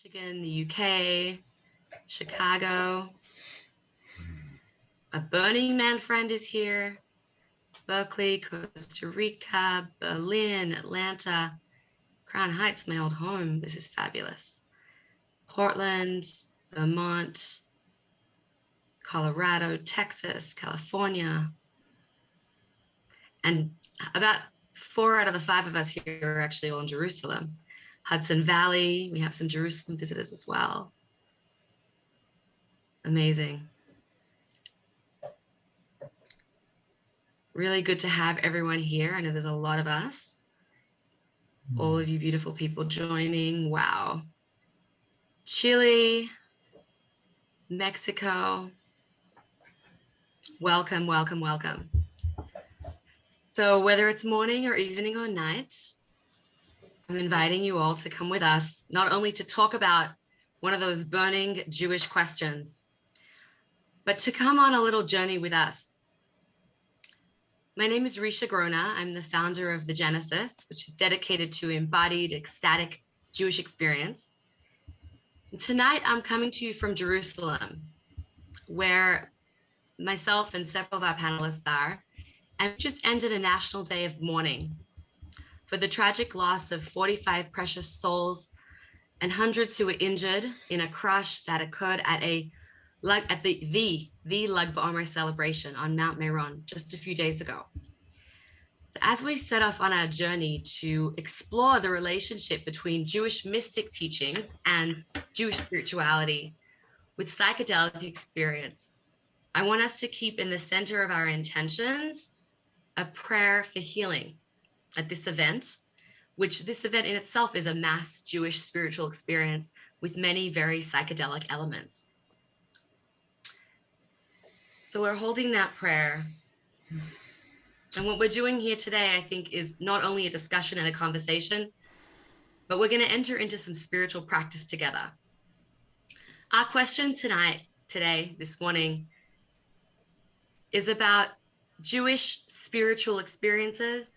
Michigan, the UK, Chicago. A Burning Man friend is here. Berkeley, Costa Rica, Berlin, Atlanta, Crown Heights, my old home. This is fabulous. Portland, Vermont, Colorado, Texas, California. And about 4 out of the 5 of us here are actually all in Jerusalem. Hudson Valley, we have some Jerusalem visitors as well. Amazing. Really good to have everyone here. I know there's a lot of us. All of you beautiful people joining. Wow. Chile, Mexico. Welcome, welcome, welcome. So whether it's morning or evening or night, I'm inviting you all to come with us, not only to talk about one of those burning Jewish questions, but to come on a little journey with us. My name is Rishe Groner. I'm the founder of The Genesis, which is dedicated to embodied, ecstatic Jewish experience. And tonight, I'm coming to you from Jerusalem, where myself and several of our panelists are, and just ended a national day of mourning for the tragic loss of 45 precious souls and hundreds who were injured in a crush that occurred at the Lag BaOmer celebration on Mount Meron just a few days ago. So as we set off on our journey to explore the relationship between Jewish mystic teachings and Jewish spirituality with psychedelic experience, I want us to keep in the center of our intentions a prayer for healing at this event, which this event in itself is a mass Jewish spiritual experience with many very psychedelic elements. So we're holding that prayer. And what we're doing here today, I think, is not only a discussion and a conversation, but we're going to enter into some spiritual practice together. Our question this morning, is about Jewish spiritual experiences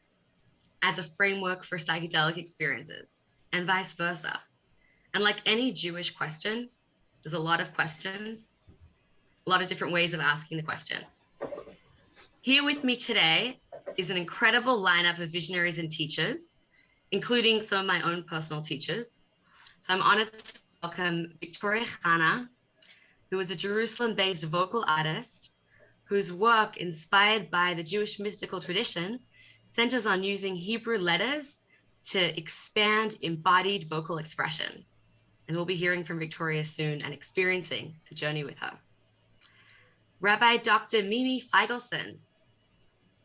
as a framework for psychedelic experiences, and vice versa. And like any Jewish question, there's a lot of questions, a lot of different ways of asking the question. Here with me today is an incredible lineup of visionaries and teachers, including some of my own personal teachers. So I'm honored to welcome Victoria Hanna, who is a Jerusalem-based vocal artist whose work, inspired by the Jewish mystical tradition, centers on using Hebrew letters to expand embodied vocal expression. And we'll be hearing from Victoria soon and experiencing the journey with her. Rabbi Dr. Mimi Feigelson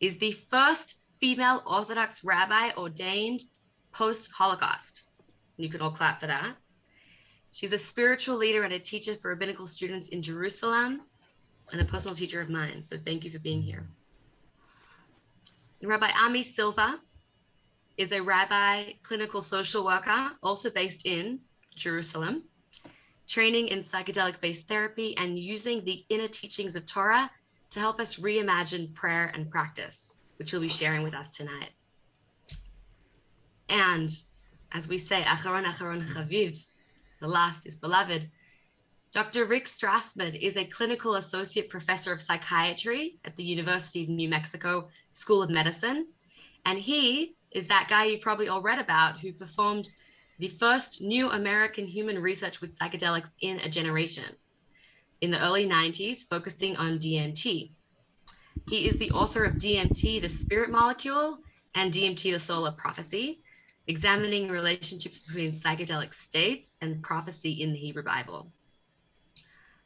is the first female Orthodox rabbi ordained post-Holocaust. You can all clap for that. She's a spiritual leader and a teacher for rabbinical students in Jerusalem and a personal teacher of mine. So thank you for being here. And Rabbi Ami Silva is a rabbi, clinical social worker, also based in Jerusalem, training in psychedelic-based therapy and using the inner teachings of Torah to help us reimagine prayer and practice, which he'll be sharing with us tonight. And as we say, Acharon Acharon Chaviv, the last is beloved. Dr. Rick Strassman is a clinical associate professor of psychiatry at the University of New Mexico School of Medicine. And he is that guy you've probably all read about who performed the first new American human research with psychedelics in a generation in the early 90s, focusing on DMT. He is the author of DMT, the spirit molecule, and DMT, the soul of prophecy, examining relationships between psychedelic states and prophecy in the Hebrew Bible.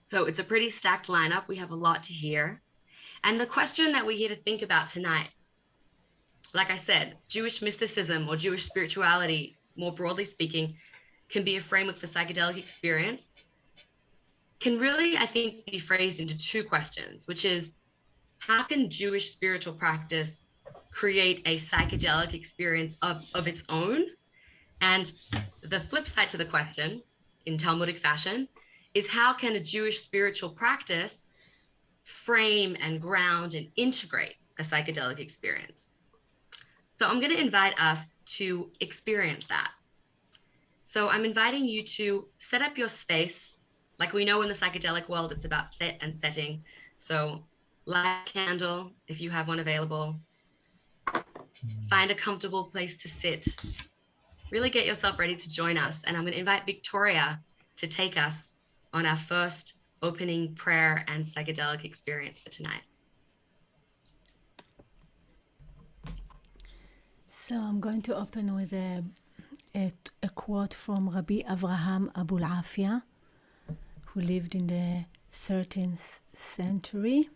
So it's a pretty stacked lineup. We have a lot to hear. And the question that we're here to think about tonight, like I said, Jewish mysticism or Jewish spirituality, more broadly speaking, can be a framework for psychedelic experience, can really, I think, be phrased into 2 questions, which is, how can Jewish spiritual practice create a psychedelic experience of its own? And the flip side to the question, in Talmudic fashion, is how can a Jewish spiritual practice frame and ground and integrate a psychedelic experience? So I'm going to invite us to experience that. So I'm inviting you to set up your space. Like we know in the psychedelic world, it's about set and setting. So light a candle if you have one available. Find a comfortable place to sit. Really get yourself ready to join us. And I'm going to invite Victoria to take us on our first opening prayer and psychedelic experience for tonight. So I'm going to open with a quote from Rabbi Avraham Abulafia, who lived in the 13th century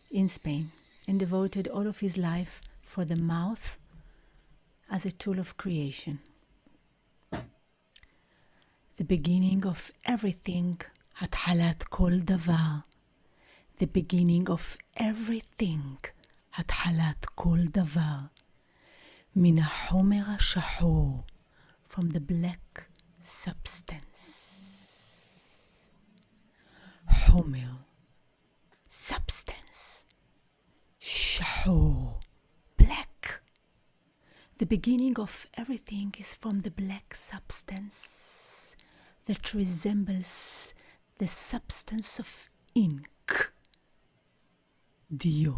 in Spain and devoted all of his life for the mouth as a tool of creation. The beginning of everything, התחלת כל דבר. The beginning of everything, התחלת כל דבר. מן החומר השחור, from the black substance. חומר, substance, שחור, black. The beginning of everything is from the black substance that resembles the substance of ink. דיו.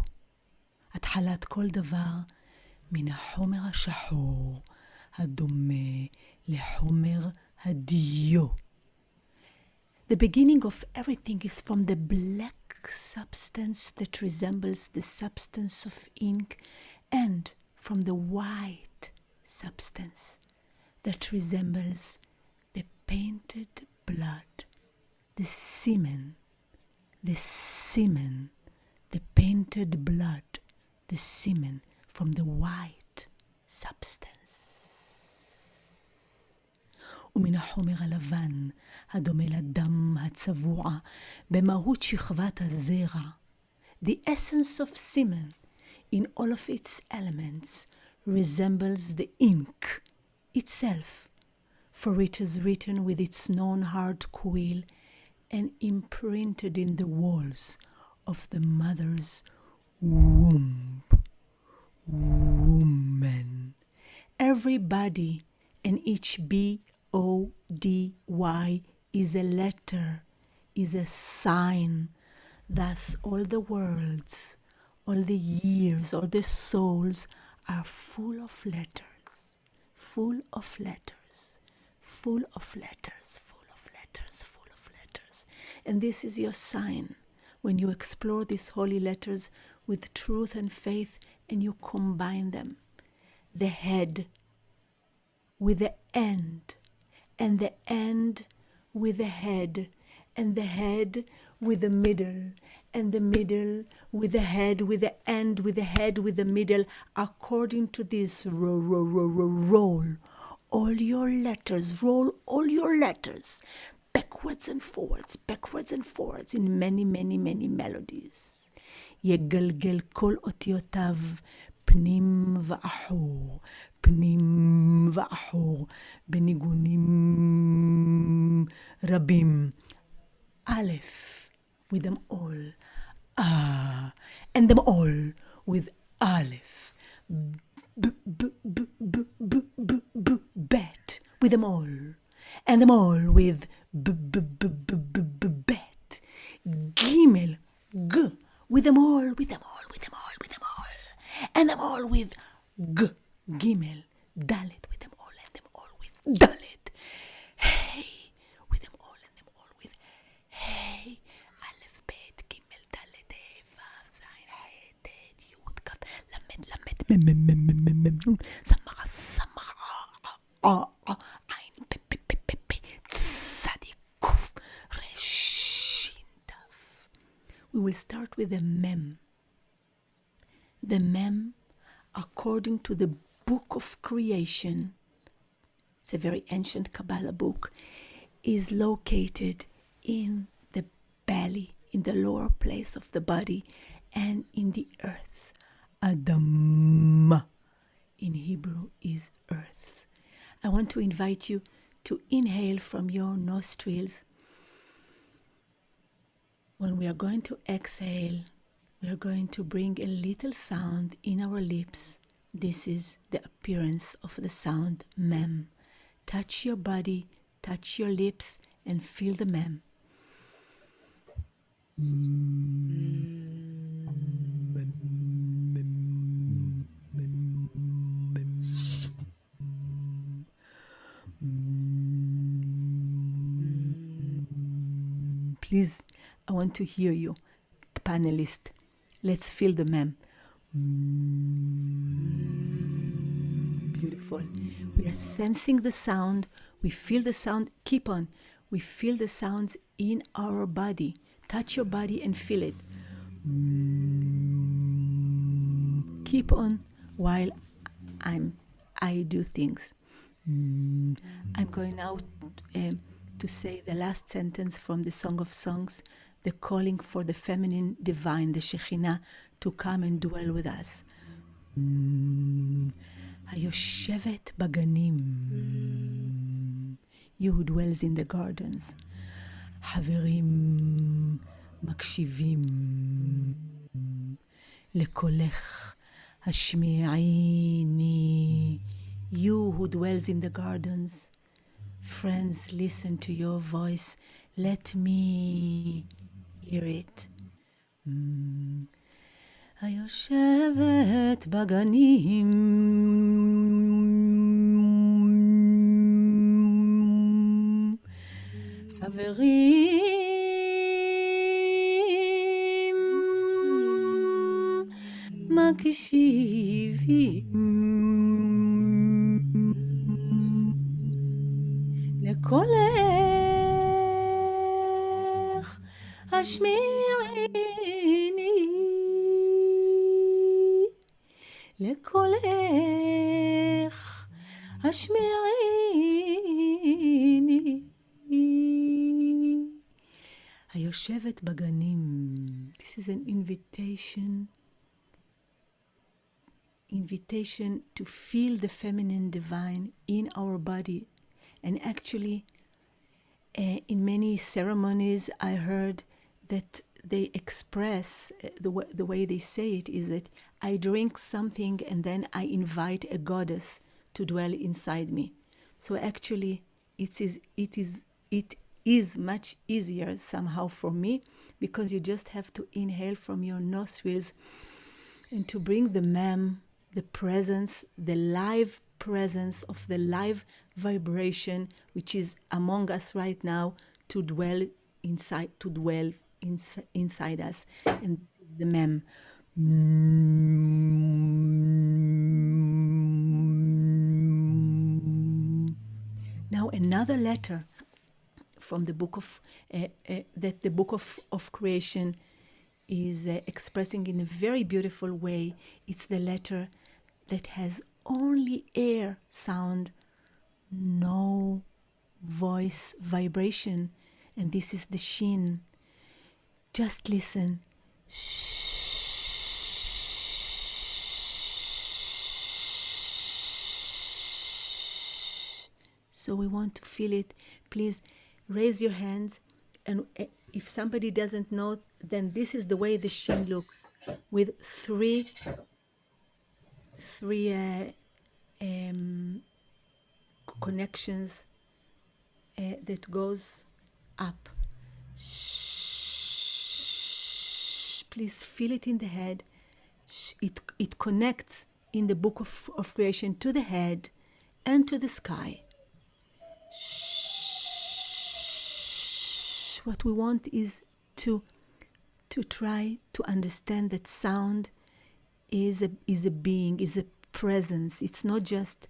התחלת כל דבר מן החומר השחור הדומה לחומר הדיו. The beginning of everything is from the black substance that resembles the substance of ink and from the white substance that resembles the painted blood, the semen, the painted blood, the semen from the white substance. ומן החומר הלבן הדומה לדם הצבוע במהות שכבת הזרע. The essence of semen in all of its elements resembles the ink itself, for it is written with its non-hard quill and imprinted in the walls of the mother's womb. Woman. Every body and each B-O-D-Y is a letter, is a sign. Thus all the worlds, all the years, all the souls are full of letters, full of letters, full of letters, full of letters, full of letters. And this is your sign when you explore these holy letters with truth and faith and you combine them. The head with the end, and the end with the head, and the head with the middle, and the middle with the head, with the end, with the head, with the middle, according to this roll all your letters, roll all your letters, backwards and forwards in many, many, many melodies. יגלגל כל אותיותיו פנים ואחור, פנים ואחור, בניגונים רבים. Aleph, with them all. And them all with Aleph. Bet, with them all. And them all with bet. Gimel, G. With them all, with them all, with them all, with them all. And them all with G, Gimel, Dalet, with them all, and them all with Dalet. Hey, with them all, and them all with Hey. Aleph, Bet, Gimel, Dalet, Hey, Vav, Zayin, Hey, Tet, Yud, Kaf, Lamed, Lamed, Mem, Nun, Samach, Ain, Pe, Tzadik, Kuf, Resh, Taf. We will start with the Mem. The Mem, according to the book of creation, it's a very ancient Kabbalah book, is located in the belly, in the lower place of the body, and in the earth. Adam in Hebrew is earth. I want to invite you to inhale from your nostrils. When we are going to exhale, we are going to bring a little sound in our lips. This is the appearance of the sound Mem. touch your body, touch your lips, and feel the mem. Please, I want to hear you, panelist. Let's feel the mem. Beautiful. We are sensing the sound. We feel the sound. Keep on. We feel the sounds in our body. Touch your body and feel it. Keep on while I do things. I'm going now to say the last sentence from the Song of Songs, the calling for the feminine divine, the Shekhinah, to come and dwell with us. Hayoshevet baganim, you who dwells in the gardens. Haverim makshivim lekolech hashmi'ini, you who dwells in the gardens. Friends, listen to your voice. Let me hear it. Hayoshevet baganim haverim makshivim lekolech hashmi'ini lekolech hashmi'ini hayoshevet baganim. This is an invitation to feel the feminine divine in our body. And actually, in many ceremonies, I heard that they express, the way they say it is that I drink something and then I invite a goddess to dwell inside me. So actually, it is much easier somehow for me, because you just have to inhale from your nostrils and to bring the mem, the presence, the live presence of the live vibration which is among us right now, to dwell inside us. And this is the mem. Now another letter from the book of that the book of creation is expressing in a very beautiful way. It's the letter that has only air sound, no voice vibration, and this is the shin. Just listen. So we want to feel it. Please raise your hands, and if somebody doesn't know, then this is the way the shin looks, with three connections that goes up. Please feel it in the head. It connects in the book of creation to the head and to the sky. What we want is to try to understand that sound is a being, is a presence. It's not just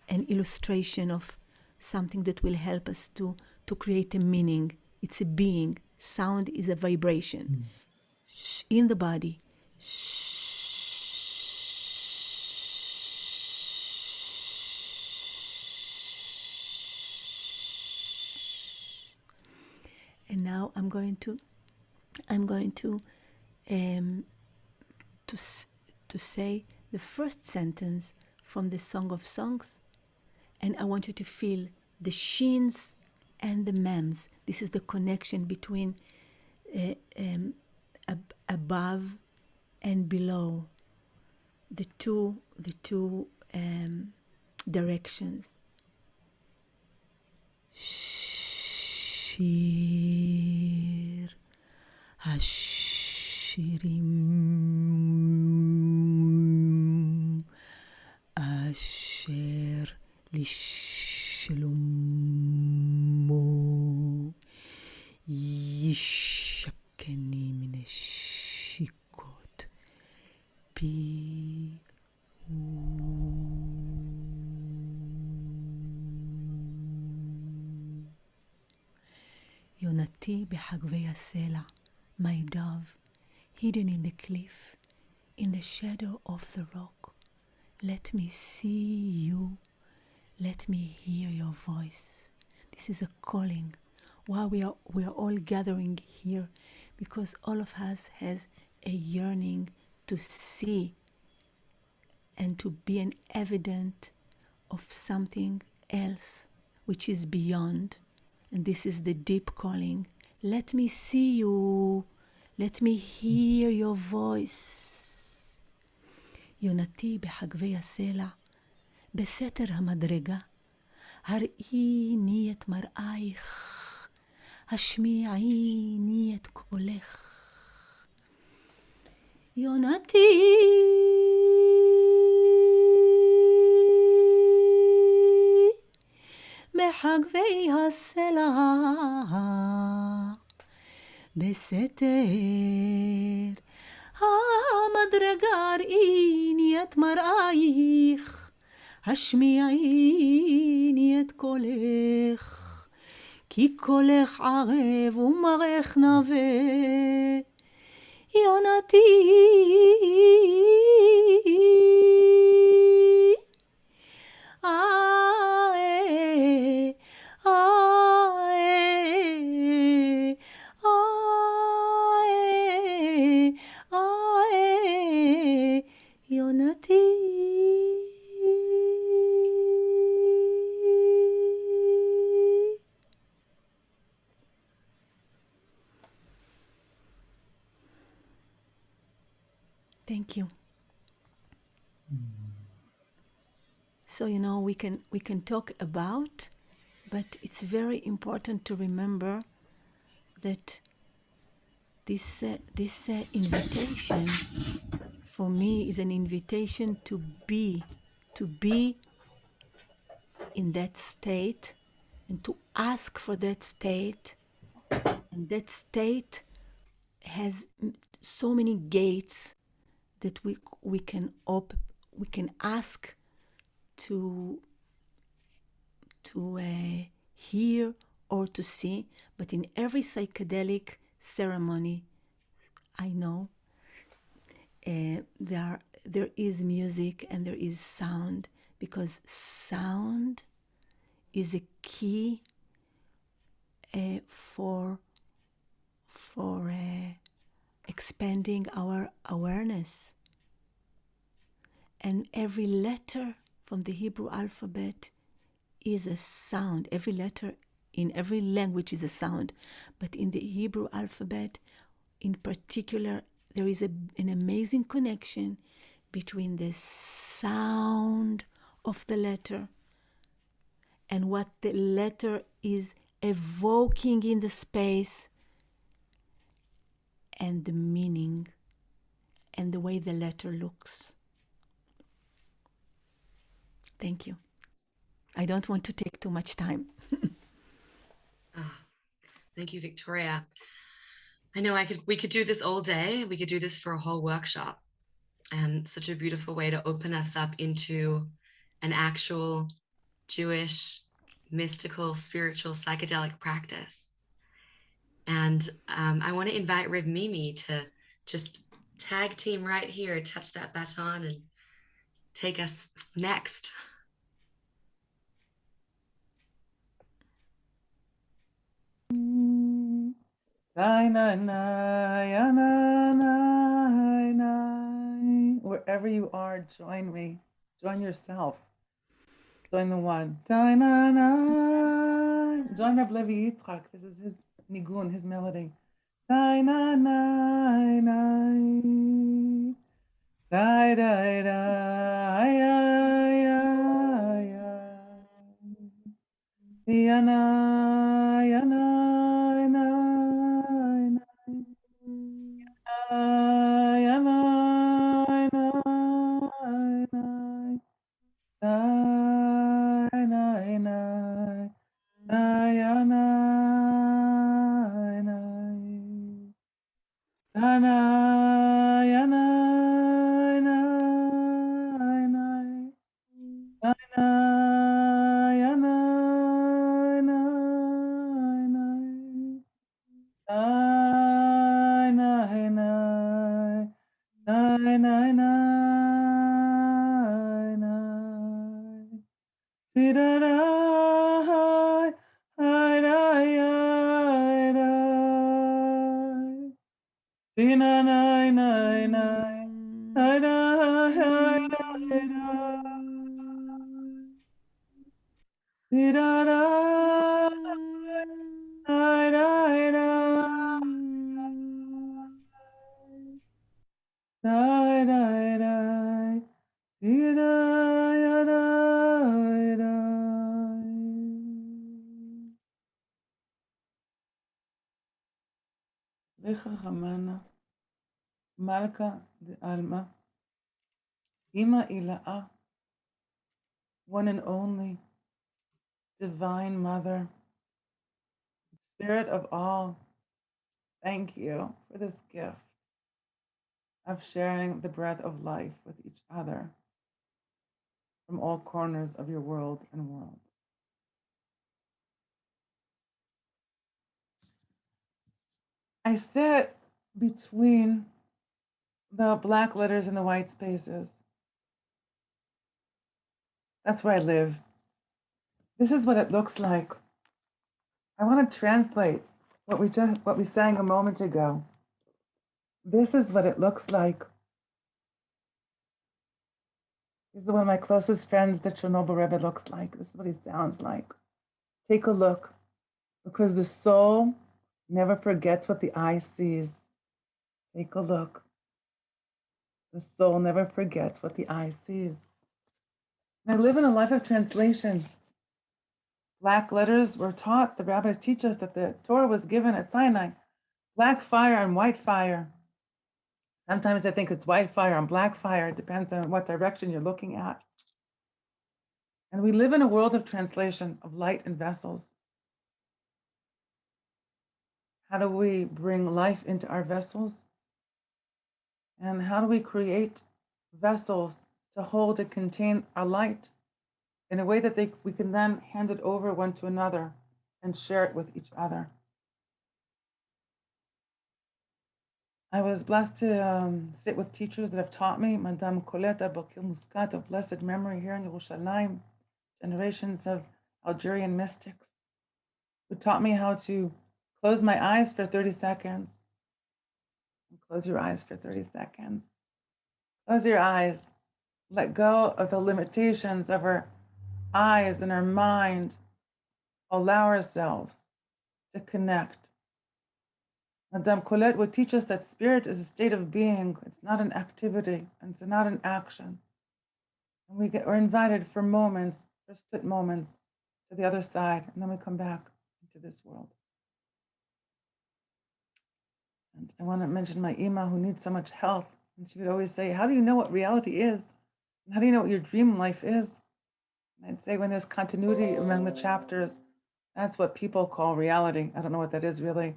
an illustration of something that will help us to create a meaning. It's a being. Sound is a vibration in the body. And now I'm going to say the first sentence from the Song of Songs, and I want you to feel the shins and the mems. This is the connection between above and below, the two directions. שיר השירים אשר לשלומו ישקני מנשיקות פיהו. יונתי בחגבי הסלע, my dove, hidden in the cliff, in the shadow of the rock. Let me see you. Let me hear your voice. This is a calling. Why we are all gathering here, because all of us has a yearning to see and to be an evidence of something else which is beyond. And this is the deep calling. Let me see you. Let me hear your voice. יונתי בחגבי הסלע, בסתר המדרגה, הראיני את מראייך, השמיעיני את קולך. יונתי בחגבי הסלע, בסתר המדרגה, הראיני את מראייך, השמיעיני את קולך, כי קולך ערב ומראך נווה. יונתי Thank you. So, we can talk about, but it's very important to remember that this invitation for me is an invitation to be in that state and to ask for that state. And that state has so many gates that we can ask to hear or to see. But in every psychedelic ceremony, I know there is music and there is sound, because sound is a key for expanding our awareness. And every letter from the Hebrew alphabet is a sound. Every letter in every language is a sound. But in the Hebrew alphabet, in particular, there is an amazing connection between the sound of the letter and what the letter is evoking in the space, and the meaning and the way the letter looks. Thank you. I don't want to take too much time. Thank you, Victoria. I know we could do this all day. We could do this for a whole workshop, and such a beautiful way to open us up into an actual Jewish, mystical, spiritual, psychedelic practice. And I want to invite Reb Mimi to just tag team right here, touch that baton and take us next. Wherever you are, join me. Join yourself. Join the one. Join Reb Levi Yitzchak. This is his nigun, his melody. Yana. Tidadai, idai, idai. Dinanai, nai, nai. Idai, idai, idai. Tidadai, idai, idai. Dai, dai, dai. Tidai, idai, idai. Lecha Hamana, Malka de Alma, Ima Ila'a, one and only, Divine Mother, Spirit of all, thank you for this gift of sharing the breath of life with each other from all corners of your world and world. I sit between the black letters and the white spaces. That's where I live. This is what it looks like. I want to translate what we sang a moment ago. This is what it looks like. This is one of my closest friends, the Chernobyl Rebbe, looks like. This is what he sounds like. Take a look, because the soul never forgets what the eye sees. Take a look. The soul never forgets what the eye sees. And I live in a life of translation. Black letters were taught, the rabbis teach us that the Torah was given at Sinai. Black fire and white fire. Sometimes I think it's white fire and black fire. It depends on what direction you're looking at. And we live in a world of translation, of light and vessels. How do we bring life into our vessels? And how do we create vessels to hold and contain our light in a way that we can then hand it over one to another and share it with each other? I was blessed to sit with teachers that have taught me, Madame Colette Abokil Muscat of blessed memory here in Yerushalayim, generations of Algerian mystics, who taught me how to close my eyes for 30 seconds. And close your eyes for 30 seconds. Close your eyes. Let go of the limitations of our eyes and our mind. Allow ourselves to connect. Madame Colette would teach us that spirit is a state of being. It's not an activity, and it's not an action. And we're invited for moments, for split moments, to the other side, and then we come back into this world. And I want to mention my Ima, who needs so much help. And she would always say, how do you know what reality is? And how do you know what your dream life is? And I'd say when there's continuity among the chapters, that's what people call reality. I don't know what that is really.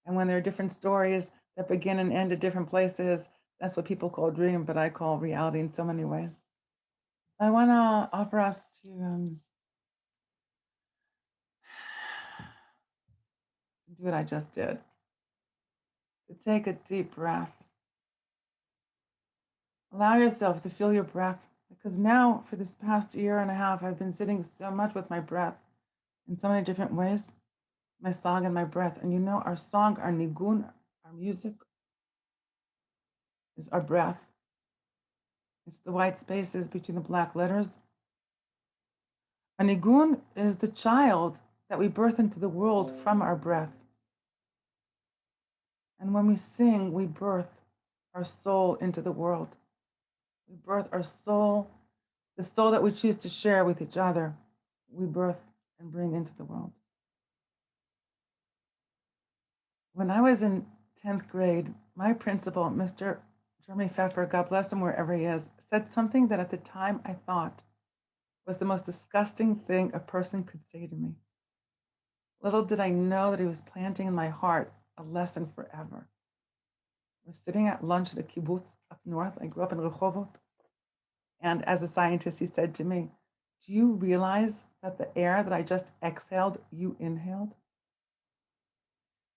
And when there are different stories that begin and end at different places, that's what people call dream, but I call reality in so many ways. I want to offer us to do what I just did. To take a deep breath. Allow yourself to feel your breath, because now for this past year and a half, I've been sitting so much with my breath in so many different ways, my song and my breath. And you know, our song, our nigun, our music is our breath. It's the white spaces between the black letters. A nigun is the child that we birth into the world from our breath. And when we sing, we birth our soul into the world. We birth our soul, the soul that we choose to share with each other, we birth and bring into the world. When I was in 10th grade, my principal, Mr. Jeremy Pfeffer, God bless him wherever he is, said something that at the time I thought was the most disgusting thing a person could say to me. Little did I know that he was planting in my heart a lesson forever. We're sitting at lunch at a kibbutz up north. I grew up in Rehovot. And as a scientist, he said to me, do you realize that the air that I just exhaled, you inhaled?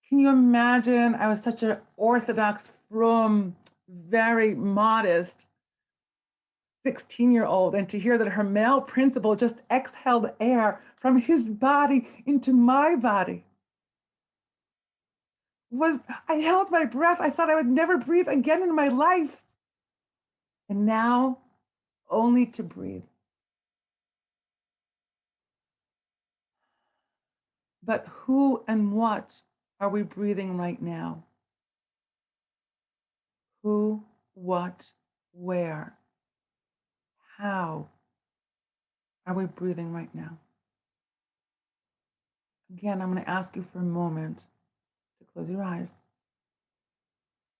Can you imagine? I was such an orthodox, frum, very modest 16-year-old, and to hear that her male principal just exhaled air from his body into my body. I held my breath. I thought I would never breathe again in my life. And now, only to breathe. But who and what are we breathing right now? Who, what, where, how are we breathing right now? Again, I'm going to ask you for a moment to close your eyes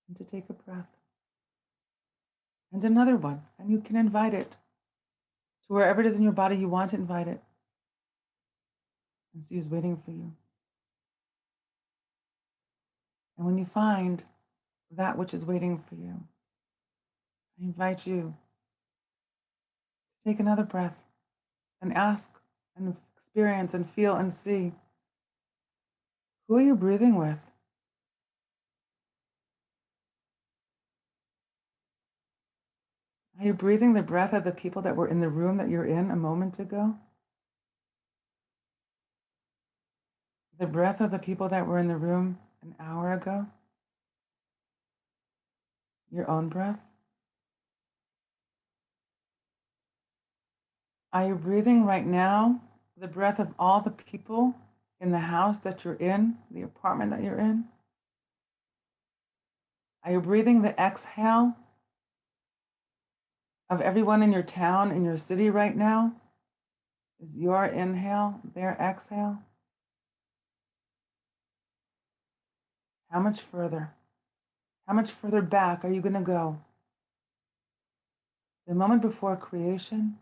and to take a breath. And another one, and you can invite it to wherever it is in your body you want to invite it. And see who's waiting for you. And when you find that which is waiting for you, I invite you to take another breath and ask and experience and feel and see, who are you breathing with? Are you breathing the breath of the people that were in the room that you're in a moment ago? The breath of the people that were in the room an hour ago? Your own breath? Are you breathing right now the breath of all the people in the house that you're in, the apartment that you're in? Are you breathing the exhale of everyone in your town, in your city right now? Is your inhale their exhale? How much further? How much further back are you going to go? The moment before creation,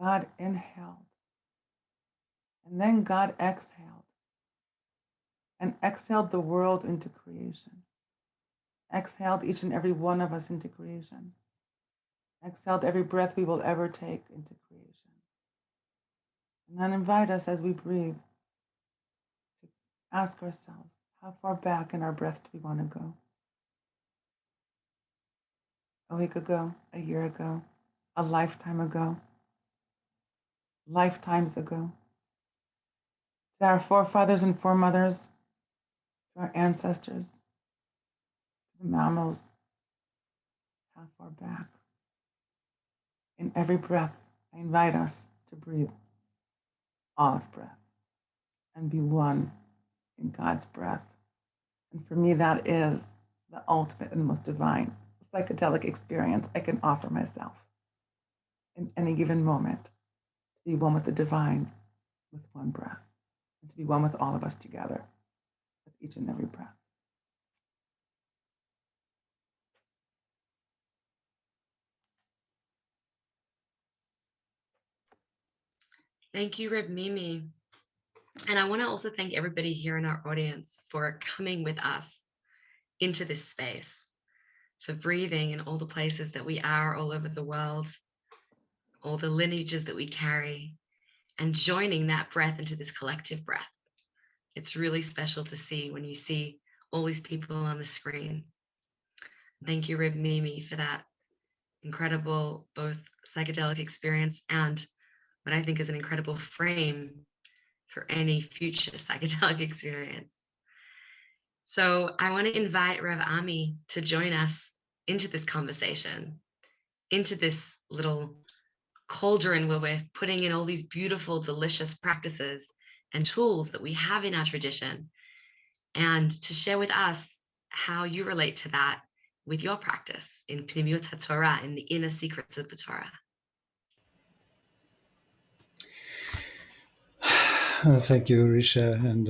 God inhaled, and then God exhaled, and exhaled the world into creation. Exhaled each and every one of us into creation. Exhaled every breath we will ever take into creation. And then invite us as we breathe to ask ourselves, how far back in our breath do we want to go? A week ago, a year ago, a lifetime ago, lifetimes ago. To our forefathers and foremothers, to our ancestors, to the mammals, how far back? In every breath, I invite us to breathe all of breath and be one in God's breath. And for me, that is the ultimate and most divine psychedelic experience I can offer myself in any given moment, to be one with the divine with one breath, and to be one with all of us together with each and every breath. Thank you, Reb Mimi. And I want to also thank everybody here in our audience for coming with us into this space, for breathing in all the places that we are all over the world, all the lineages that we carry, and joining that breath into this collective breath. It's really special to see when you see all these people on the screen. Thank you, Reb Mimi, for that incredible both psychedelic experience and what I think is an incredible frame for any future psychedelic experience. So I want to invite Rev Ami to join us into this conversation, into this little cauldron where we're putting in all these beautiful, delicious practices and tools that we have in our tradition, and to share with us how you relate to that with your practice in Pnimiut HaTorah, in the inner secrets of the Torah. Thank you, Rishe. And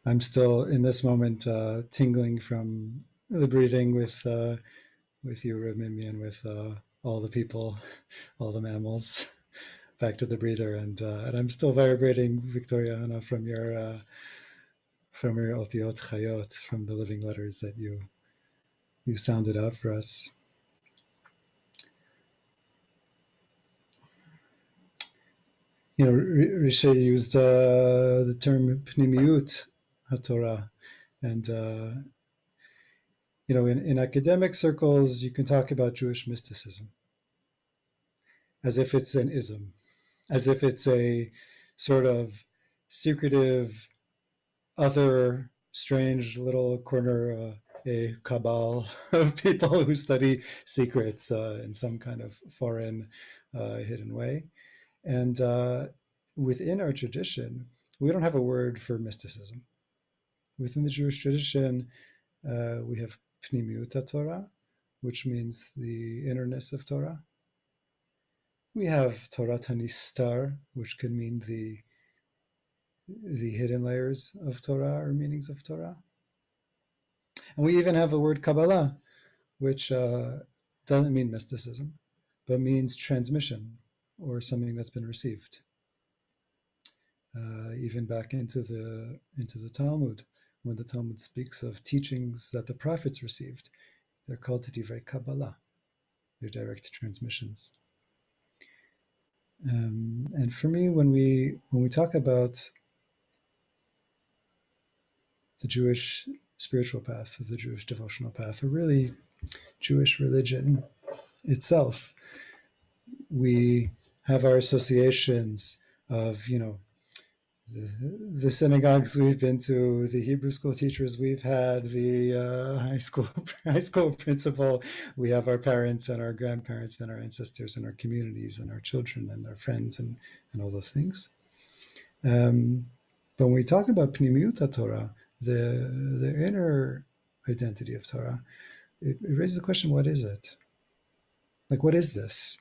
I'm still in this moment tingling from the breathing with you, Reb Mimi, and with all the people, all the mammals, back to the breather. And I'm still vibrating, Victoria, Hanna, from your Otiot Chayot, from the living letters that you sounded out for us. You know, Rishe used the term Pnimiut HaTorah, and you know, in academic circles, you can talk about Jewish mysticism, as if it's an ism, as if it's a sort of secretive, other, strange little corner, a cabal of people who study secrets in some kind of foreign, hidden way. And within our tradition, we don't have a word for mysticism. Within the Jewish tradition, we have Pnimiut Torah, which means the innerness of Torah. We have Torah Tanistar, which can mean the hidden layers of Torah or meanings of Torah. And we even have a word Kabbalah, which doesn't mean mysticism, but means transmission or something that's been received. Even back into the Talmud, when the Talmud speaks of teachings that the prophets received, they're called Divrei Kabbalah. They're direct transmissions. And for me, when we talk about the Jewish spiritual path, the Jewish devotional path, or really Jewish religion itself, we have our associations of, the synagogues we've been to, the Hebrew school teachers we've had, the high school principal. We have our parents and our grandparents and our ancestors and our communities and our children and our friends and all those things. But when we talk about Pnimiut Torah, the inner identity of Torah, it raises the question: what is it? Like, what is this?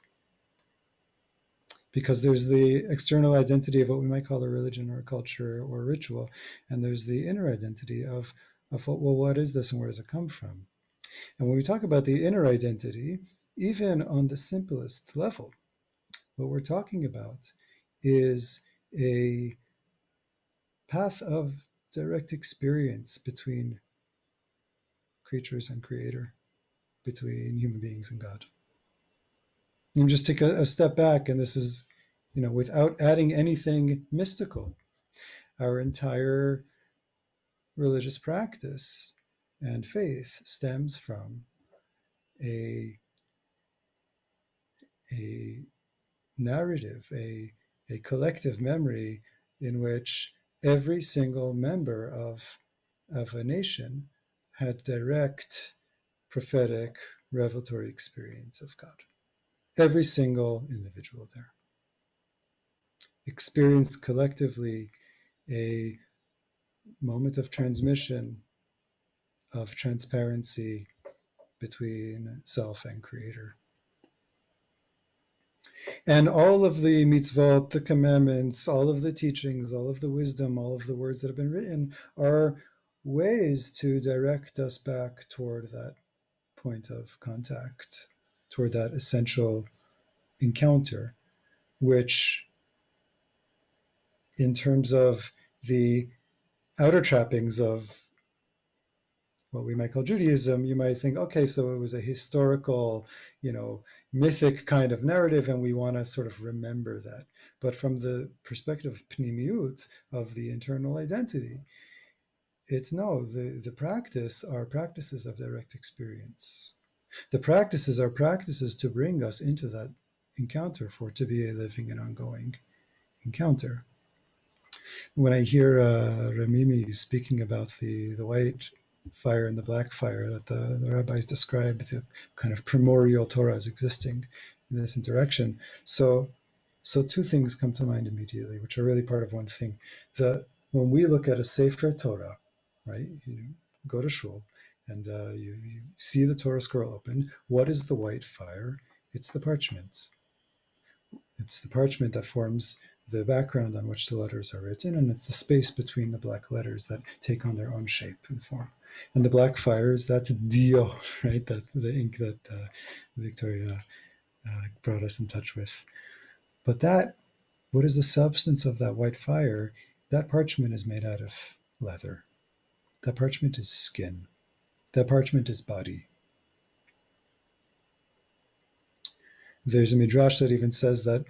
Because there's the external identity of what we might call a religion or a culture or a ritual, and there's the inner identity of what is this and where does it come from? And when we talk about the inner identity, even on the simplest level, what we're talking about is a path of direct experience between creatures and creator, between human beings and God. And just take a step back, and this is, without adding anything mystical, our entire religious practice and faith stems from a narrative, a collective memory in which every single member of a nation had direct prophetic revelatory experience of God. Every single individual there experienced collectively a moment of transmission, of transparency between self and creator. And all of the mitzvot, the commandments, all of the teachings, all of the wisdom, all of the words that have been written are ways to direct us back toward that point of contact, toward that essential encounter, which, in terms of the outer trappings of what we might call Judaism, you might think, okay, so it was a historical, mythic kind of narrative, and we want to sort of remember that. But from the perspective of Pnimiut, of the internal identity, it's no, the practice are practices of direct experience. The practices are practices to bring us into that encounter, for it to be a living and ongoing encounter. When I hear Reb Mimi speaking about the white fire and the black fire that the rabbis describe, the kind of primordial Torah as existing in this interaction. So two things come to mind immediately, which are really part of one thing. When we look at a Sefer Torah, right, you go to shul and you see the Torah scroll open, what is the white fire? It's the parchment. It's the parchment that forms the background on which the letters are written, and it's the space between the black letters that take on their own shape and form. And the black fire is that dio, right? That the ink that Victoria brought us in touch with. But what is the substance of that white fire? That parchment is made out of leather. That parchment is skin. That parchment is body. There's a midrash that even says that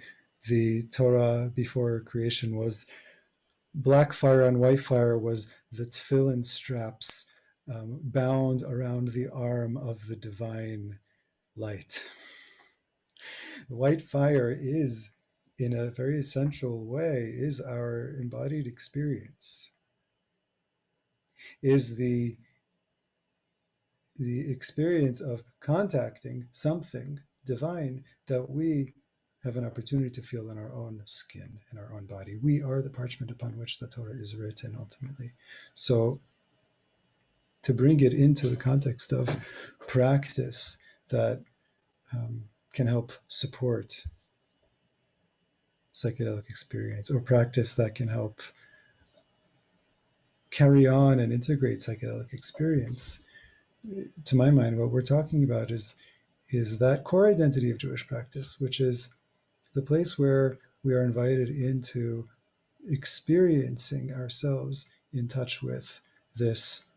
the Torah before creation was black fire and white fire, was the tefillin straps bound around the arm of the divine light. The white fire is, in a very essential way, is our embodied experience, is the experience of contacting something divine that we have an opportunity to feel in our own skin, in our own body. We are the parchment upon which the Torah is written ultimately. So to bring it into the context of practice that can help support psychedelic experience, or practice that can help carry on and integrate psychedelic experience, to my mind, what we're talking about is that core identity of Jewish practice, which is the place where we are invited into experiencing ourselves in touch with this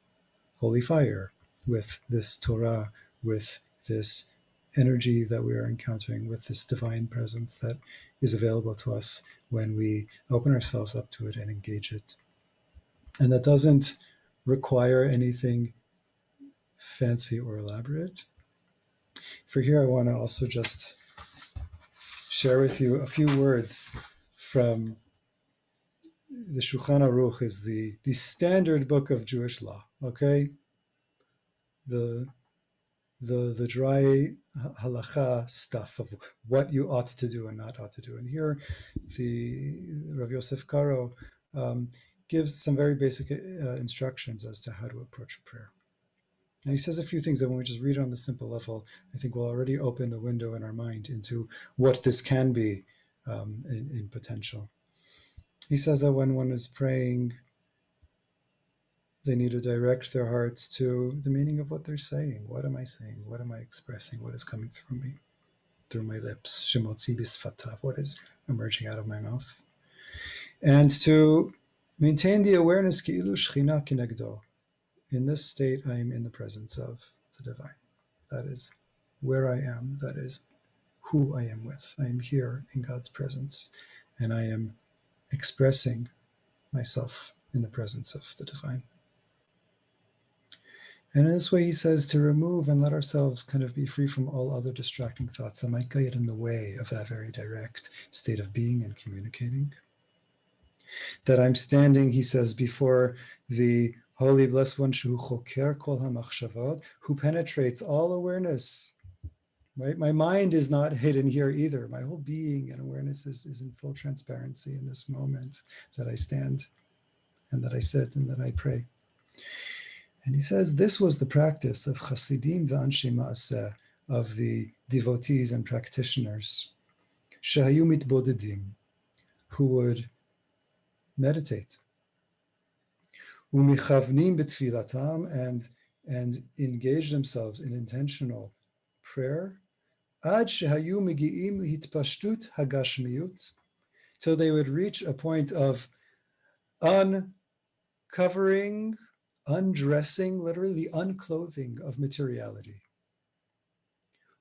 holy fire, with this Torah, with this energy that we are encountering, with this divine presence that is available to us when we open ourselves up to it and engage it. And that doesn't require anything fancy or elaborate. For here, I want to also just share with you a few words from the Shulchan Aruch, is the standard book of Jewish law. Okay, the dry halacha stuff of what you ought to do and not ought to do. And here, the Rav Yosef Karo gives some very basic instructions as to how to approach prayer. And he says a few things that when we just read on the simple level, I think will already open a window in our mind into what this can be in potential. He says that when one is praying, they need to direct their hearts to the meaning of what they're saying. What am I saying? What am I expressing? What is coming through me, through my lips? Shemotzi bisfatav, what is emerging out of my mouth? And to maintain the awareness, ki'ilu shchina kinegdo. In this state, I am in the presence of the divine. That is where I am. That is who I am with. I am here in God's presence, and I am expressing myself in the presence of the divine. And in this way, he says to remove and let ourselves kind of be free from all other distracting thoughts that might get in the way of that very direct state of being and communicating. That I'm standing, he says, before the Holy Blessed One, Shu Choker Kol HaMachshavot, who penetrates all awareness. Right? My mind is not hidden here either. My whole being and awareness is in full transparency in this moment that I stand and that I sit and that I pray. And he says this was the practice of Hasidim ve'anshe ma'aseh, of the devotees and practitioners, shehayu mitbodedim, who would meditate, umichavnim betfilatam, and engage themselves in intentional prayer, ad shehayu megi'im lihitpashtut hagashmiyut, till they would reach a point of uncovering, undressing, literally the unclothing of materiality.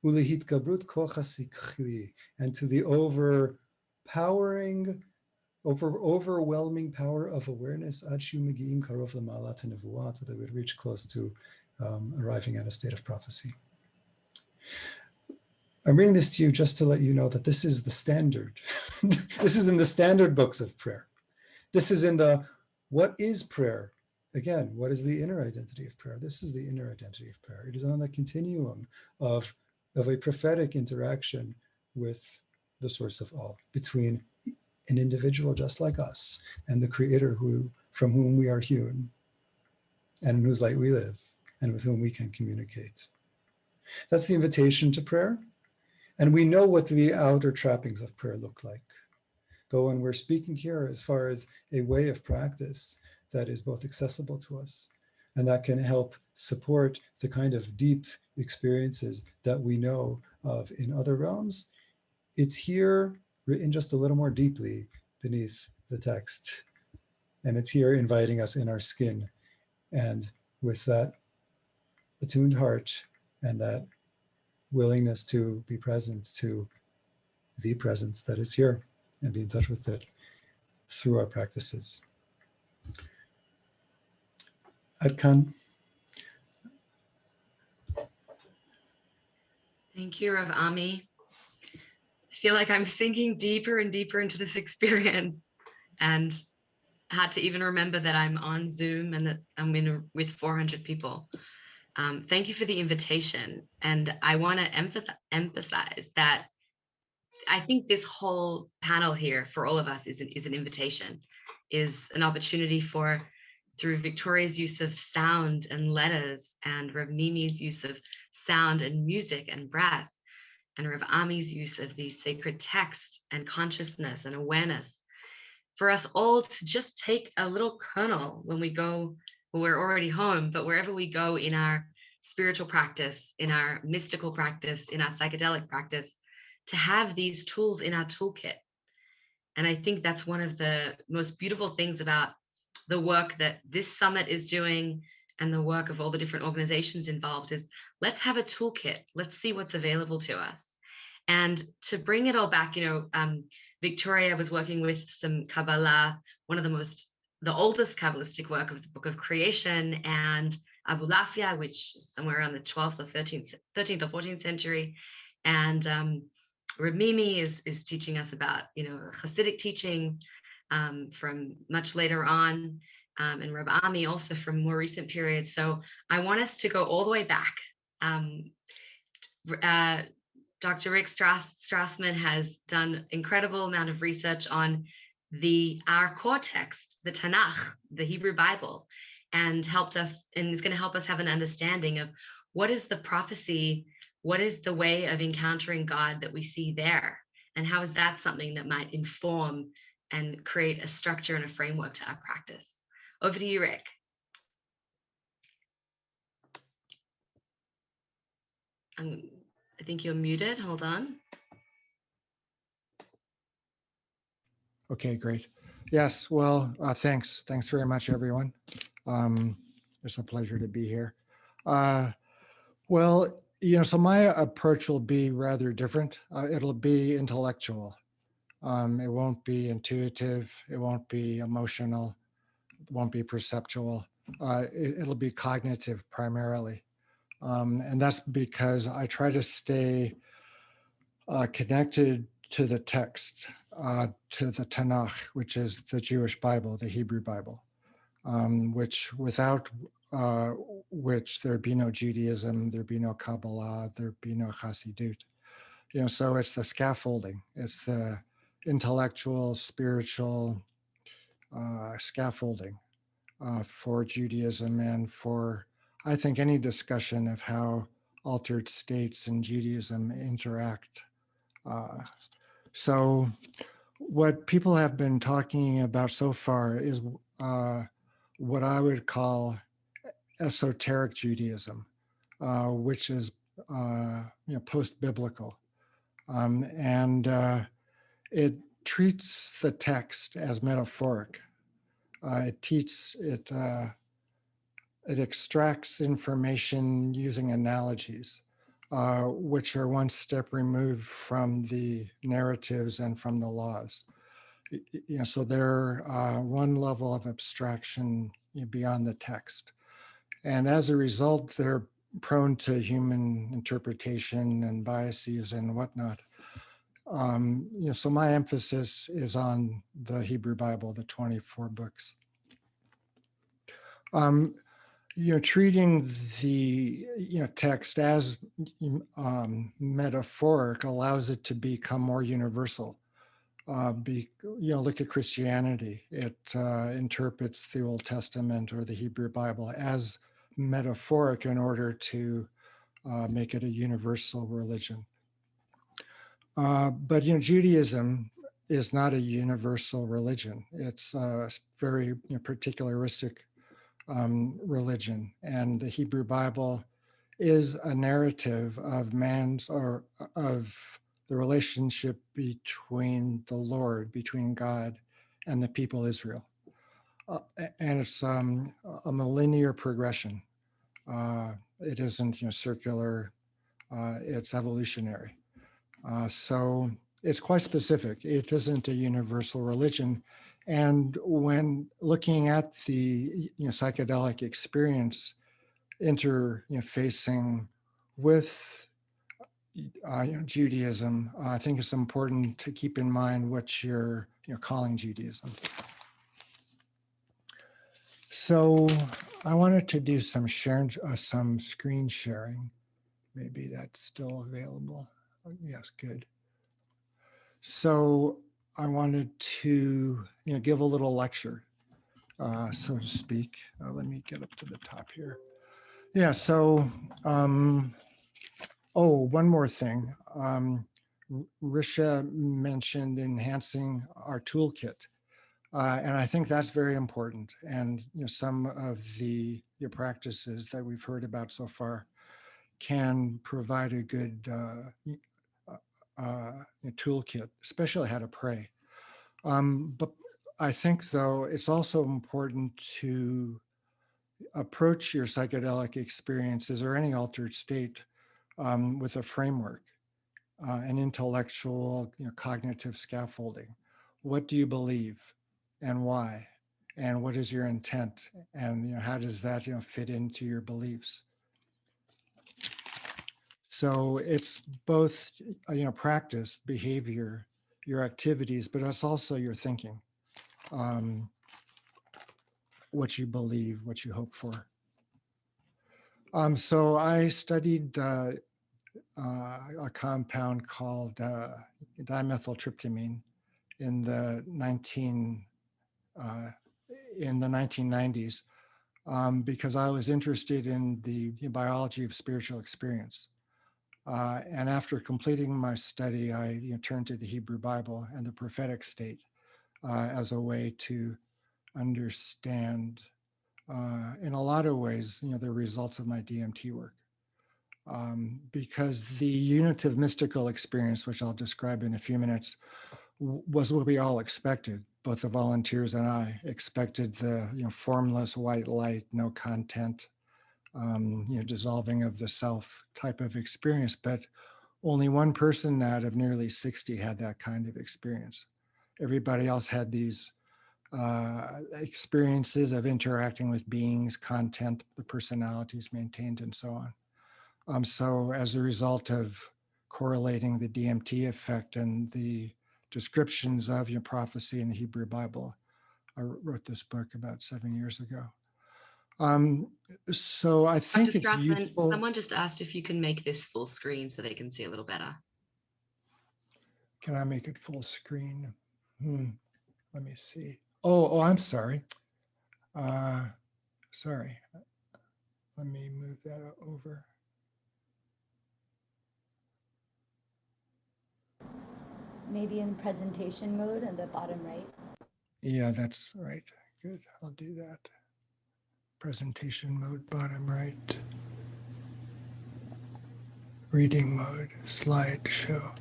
Ulehitgabrut koch hasikli, and to the overwhelming power of awareness, ad shu megi'im karov l'ma'alat nevuah, that they would reach close to arriving at a state of prophecy. I'm reading this to you just to let you know that this is the standard. This is in the standard books of prayer. This is in the what is prayer? Again, what is the inner identity of prayer? This is the inner identity of prayer. It is on the continuum of a prophetic interaction with the source of all, between an individual just like us and the Creator from whom we are hewn and in whose light we live and with whom we can communicate. That's the invitation to prayer. And we know what the outer trappings of prayer look like. But when we're speaking here as far as a way of practice that is both accessible to us and that can help support the kind of deep experiences that we know of in other realms, it's here written just a little more deeply beneath the text. And it's here inviting us in our skin. And with that attuned heart and that willingness to be present to the presence that is here and be in touch with it through our practices. Ad kan. Thank you, Rav Ami. feel like I'm sinking deeper and deeper into this experience, and had to even remember that I'm on Zoom and that I'm with 400 people. Thank you for the invitation. And I want to emphasize that I think this whole panel here for all of us is an invitation, is an opportunity for, through Victoria's use of sound and letters, and Reb Mimi's use of sound and music and breath, and Reb Ami's use of the sacred text and consciousness and awareness, for us all to just take a little kernel when we go, well, we're already home, but wherever we go in our spiritual practice, in our mystical practice, in our psychedelic practice, to have these tools in our toolkit. And I think that's one of the most beautiful things about the work that this summit is doing, and the work of all the different organizations involved, is let's have a toolkit. Let's see what's available to us. And to bring it all back, Victoria was working with some Kabbalah, one of the oldest Kabbalistic work of the Book of Creation, and Abu Lafia, which is somewhere around the 12th or 13th or 14th century. And Reb Mimi is teaching us about, Hasidic teachings from much later on, and Reb Ami also from more recent periods. So I want us to go all the way back. Dr. Rick Strassman has done incredible amount of research on our core text, the Tanakh, the Hebrew Bible, and is going to help us have an understanding of what is the prophecy, what is the way of encountering God that we see there, and how is that something that might inform and create a structure and a framework to our practice. Over to you, Rick. I think you're muted. Hold on. Okay, great. Yes, well, thanks. Thanks very much, everyone. It's a pleasure to be here. Well, so my approach will be rather different. It'll be intellectual. It won't be intuitive. It won't be emotional. It won't be perceptual. It'll be cognitive primarily. And that's because I try to stay connected to the text, to the Tanakh, which is the Jewish Bible, the Hebrew Bible, without which there'd be no Judaism, there'd be no Kabbalah, there'd be no Hasidut. So it's the scaffolding, it's the intellectual, spiritual scaffolding for Judaism, and for, I think, any discussion of how altered states in Judaism interact. So what people have been talking about so far is what I would call esoteric Judaism, which is post-biblical, and it treats the text as metaphoric. It extracts information using analogies, which are one step removed from the narratives and from the laws. So they're one level of abstraction beyond the text. And as a result, they're prone to human interpretation and biases and whatnot. So my emphasis is on the Hebrew Bible, the 24 books. Treating the text as metaphoric allows it to become more universal. Look at Christianity. It interprets the Old Testament or the Hebrew Bible as metaphoric in order to make it a universal religion. But Judaism is not a universal religion. It's a very particularistic religion, and the Hebrew Bible is a narrative of of the relationship between the Lord, between God and the people Israel. And it's a linear progression. It isn't circular, it's evolutionary. So it's quite specific. It isn't a universal religion. And when looking at the psychedelic experience, interfacing with Judaism, I think it's important to keep in mind what you're calling Judaism. So I wanted to do some screen sharing. Maybe that's still available. Yes, good. So I wanted to give a little lecture, so to speak. Let me get up to the top here. Yeah, so, one more thing. Rishe mentioned enhancing our toolkit. And I think that's very important. And some of the practices that we've heard about so far can provide a good toolkit, especially how to pray. But I think, though, it's also important to approach your psychedelic experiences or any altered state with a framework, an intellectual, cognitive scaffolding. What do you believe and why? And what is your intent? And how does that fit into your beliefs? So it's both practice, behavior, your activities, but it's also your thinking, what you believe, what you hope for. So I studied a compound called dimethyltryptamine in the 1990s because I was interested in the biology of spiritual experience. And after completing my study, I turned to the Hebrew Bible and the prophetic state as a way to understand, in a lot of ways, the results of my DMT work. Because the unitive mystical experience, which I'll describe in a few minutes, was what we all expected. Both the volunteers and I expected the formless white light, no content, dissolving of the self type of experience. But only one person out of nearly 60 had that kind of experience. Everybody else had these experiences of interacting with beings, content, the personalities maintained, and so on. So as a result of correlating the DMT effect and the descriptions of prophecy in the Hebrew Bible, I wrote this book about 7 years ago. So I think Dr. it's Strassman, useful. someone just asked if you can make this full screen so they can see a little better. Can I make it full screen? Let me see. Oh, I'm sorry. Sorry. Let me move that over. Maybe in presentation mode at the bottom right. Yeah, that's right. Good. I'll do that. Presentation mode, bottom right. Reading mode, slideshow.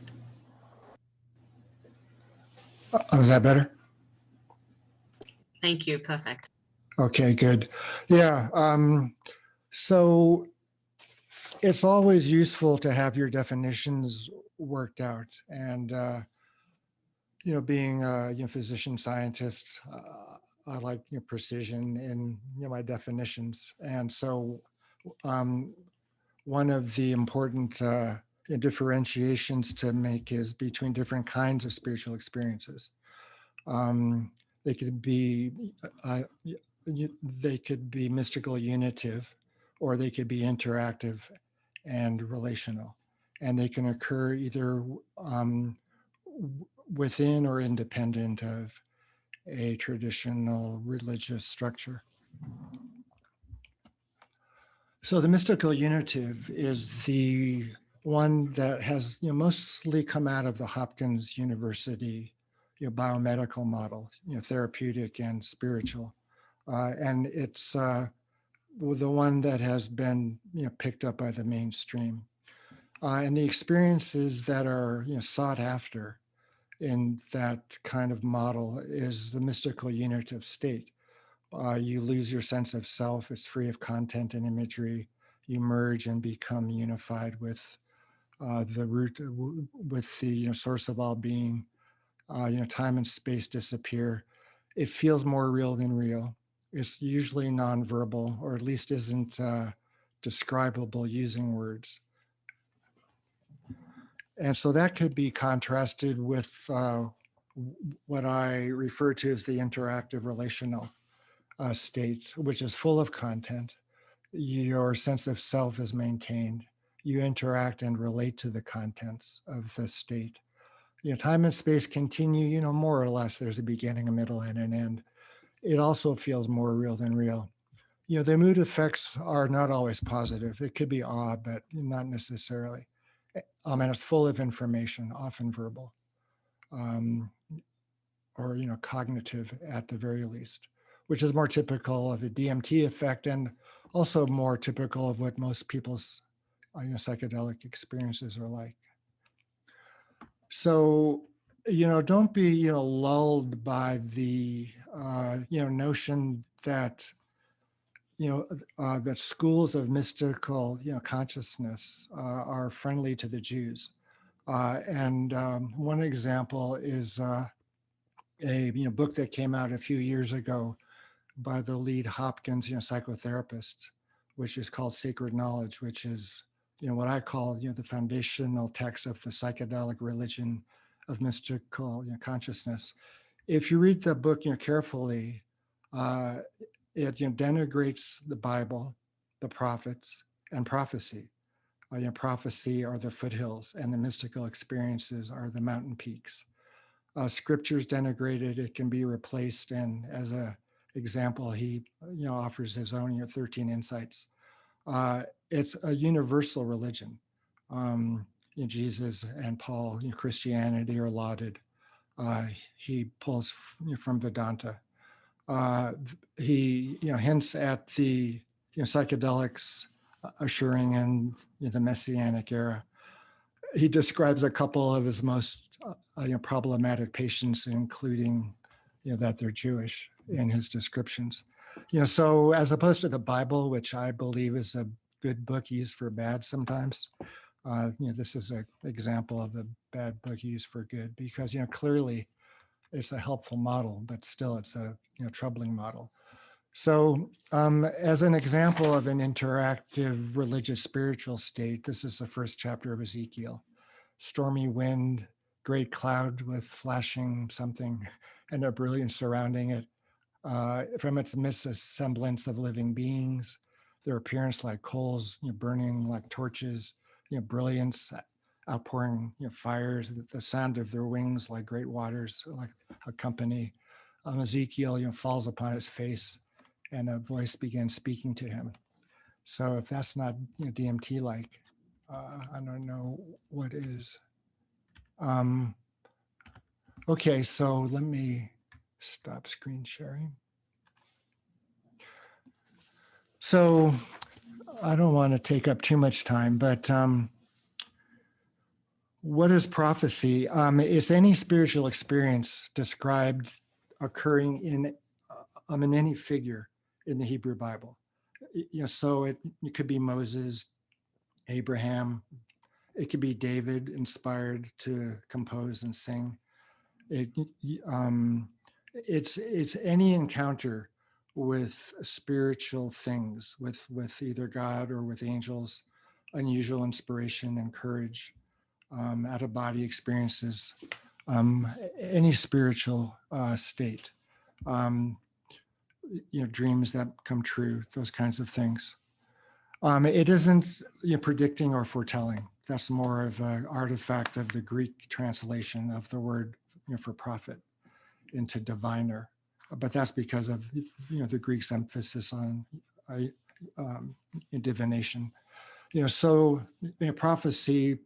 Oh, is that better? Thank you. Perfect. Okay, good. Yeah. So it's always useful to have your definitions worked out. And, being a physician scientist, I like precision in my definitions. And so one of the important differentiations to make is between different kinds of spiritual experiences. They could be mystical unitive, or they could be interactive and relational, and they can occur either within or independent of a traditional religious structure. So the mystical unitive is the one that has mostly come out of the Hopkins University biomedical model, therapeutic and spiritual. And it's the one that has been picked up by the mainstream. And the experiences that are sought after in that kind of model is the mystical unitive state. You lose your sense of self. It's free of content and imagery. You merge and become unified with the root, with the source of all being. Time and space disappear. It feels more real than real. It's usually nonverbal, or at least isn't describable using words. And so that could be contrasted with what I refer to as the interactive relational state, which is full of content. Your sense of self is maintained. You interact and relate to the contents of the state. Time and space continue, more or less. There's a beginning, a middle, and an end. It also feels more real than real. The mood effects are not always positive. It could be awe, but not necessarily. And it's full of information, often verbal, or cognitive at the very least, which is more typical of a DMT effect and also more typical of what most people's psychedelic experiences are like. So, don't be lulled by the notion that that schools of mystical consciousness are friendly to the Jews. And one example is a book that came out a few years ago by the lead Hopkins psychotherapist, which is called Sacred Knowledge, which is what I call the foundational text of the psychedelic religion of mystical consciousness. If you read the book carefully, it denigrates the Bible, the prophets, and prophecy. Prophecy are the foothills, and the mystical experiences are the mountain peaks. Scripture's denigrated; it can be replaced. And as a example, he offers his own 13 insights. It's a universal religion. Jesus and Paul, Christianity are lauded. He pulls from Vedanta. He hints at the psychedelics assuring in the Messianic era. He describes a couple of his most problematic patients, including that they're Jewish in his descriptions. So as opposed to the Bible, which I believe is a good book used for bad sometimes, this is an example of a bad book used for good, because clearly it's a helpful model, but still it's a troubling model. So as an example of an interactive religious spiritual state, this is the first chapter of Ezekiel. Stormy wind, great cloud with flashing something and a brilliance surrounding it. From its midst, a semblance of living beings, their appearance like coals, burning like torches, brilliance, outpouring fires, the sound of their wings like great waters, like a company. Ezekiel falls upon his face, and a voice begins speaking to him. So if that's not DMT-like, I don't know what is. Okay, so let me stop screen sharing. So I don't want to take up too much time, but what is prophecy? Is any spiritual experience described occurring in any figure in the Hebrew Bible? So it could be Moses, Abraham. It could be David, inspired to compose and sing. It's any encounter with spiritual things, with either God or with angels, unusual inspiration and courage, out-of-body experiences, any spiritual state, dreams that come true, those kinds of things. It isn't predicting or foretelling. That's more of an artifact of the Greek translation of the word for prophet into diviner. But that's because of the Greek's emphasis on divination. So prophecy,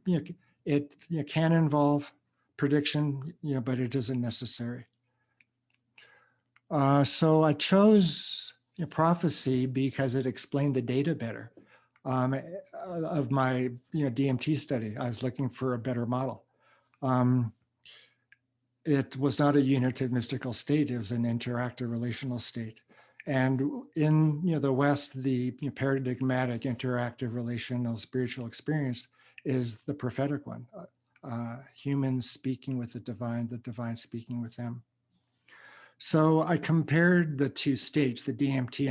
it can involve prediction, but it isn't necessary. So I chose prophecy because it explained the data better of my DMT study. I was looking for a better model. It was not a unitive mystical state. It was an interactive relational state. And in the West, the paradigmatic interactive relational spiritual experience is the prophetic one. Humans speaking with the divine speaking with them. So I compared the two states, the DMT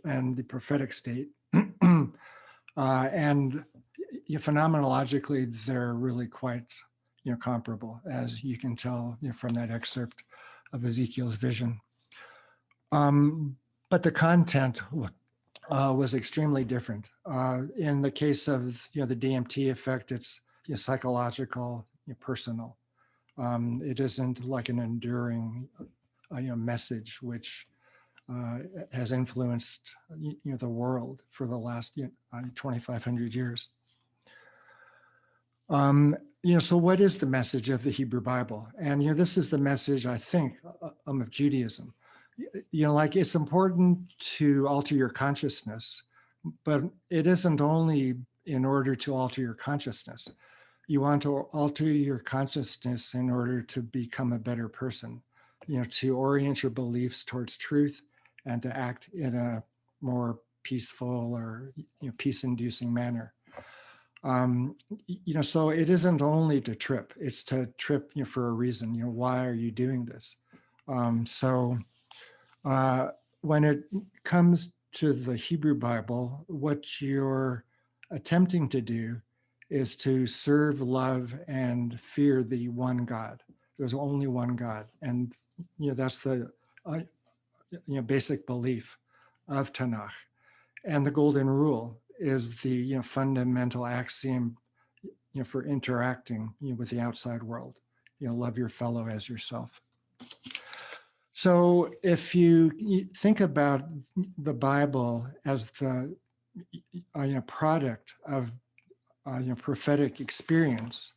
and the prophetic state. And phenomenologically, they're really quite, comparable, as you can tell, from that excerpt of Ezekiel's vision. But the content was extremely different. In the case of, the DMT effect, it's psychological, personal. It isn't like an enduring, message which has influenced, the world for the last 2,500 years. So what is the message of the Hebrew Bible? And, this is the message, I think, of Judaism. Like, it's important to alter your consciousness, but it isn't only in order to alter your consciousness. You want to alter your consciousness in order to become a better person, to orient your beliefs towards truth and to act in a more peaceful or, peace-inducing manner. So it isn't only to trip, it's to trip, for a reason. Why are you doing this? When it comes to the Hebrew Bible, what you're attempting to do is to serve, love, and fear the one God. There's only one God. And, that's the, basic belief of Tanakh. And the golden rule is the, fundamental axiom, for interacting, with the outside world. Love your fellow as yourself. So if you think about the Bible as the product of prophetic experience,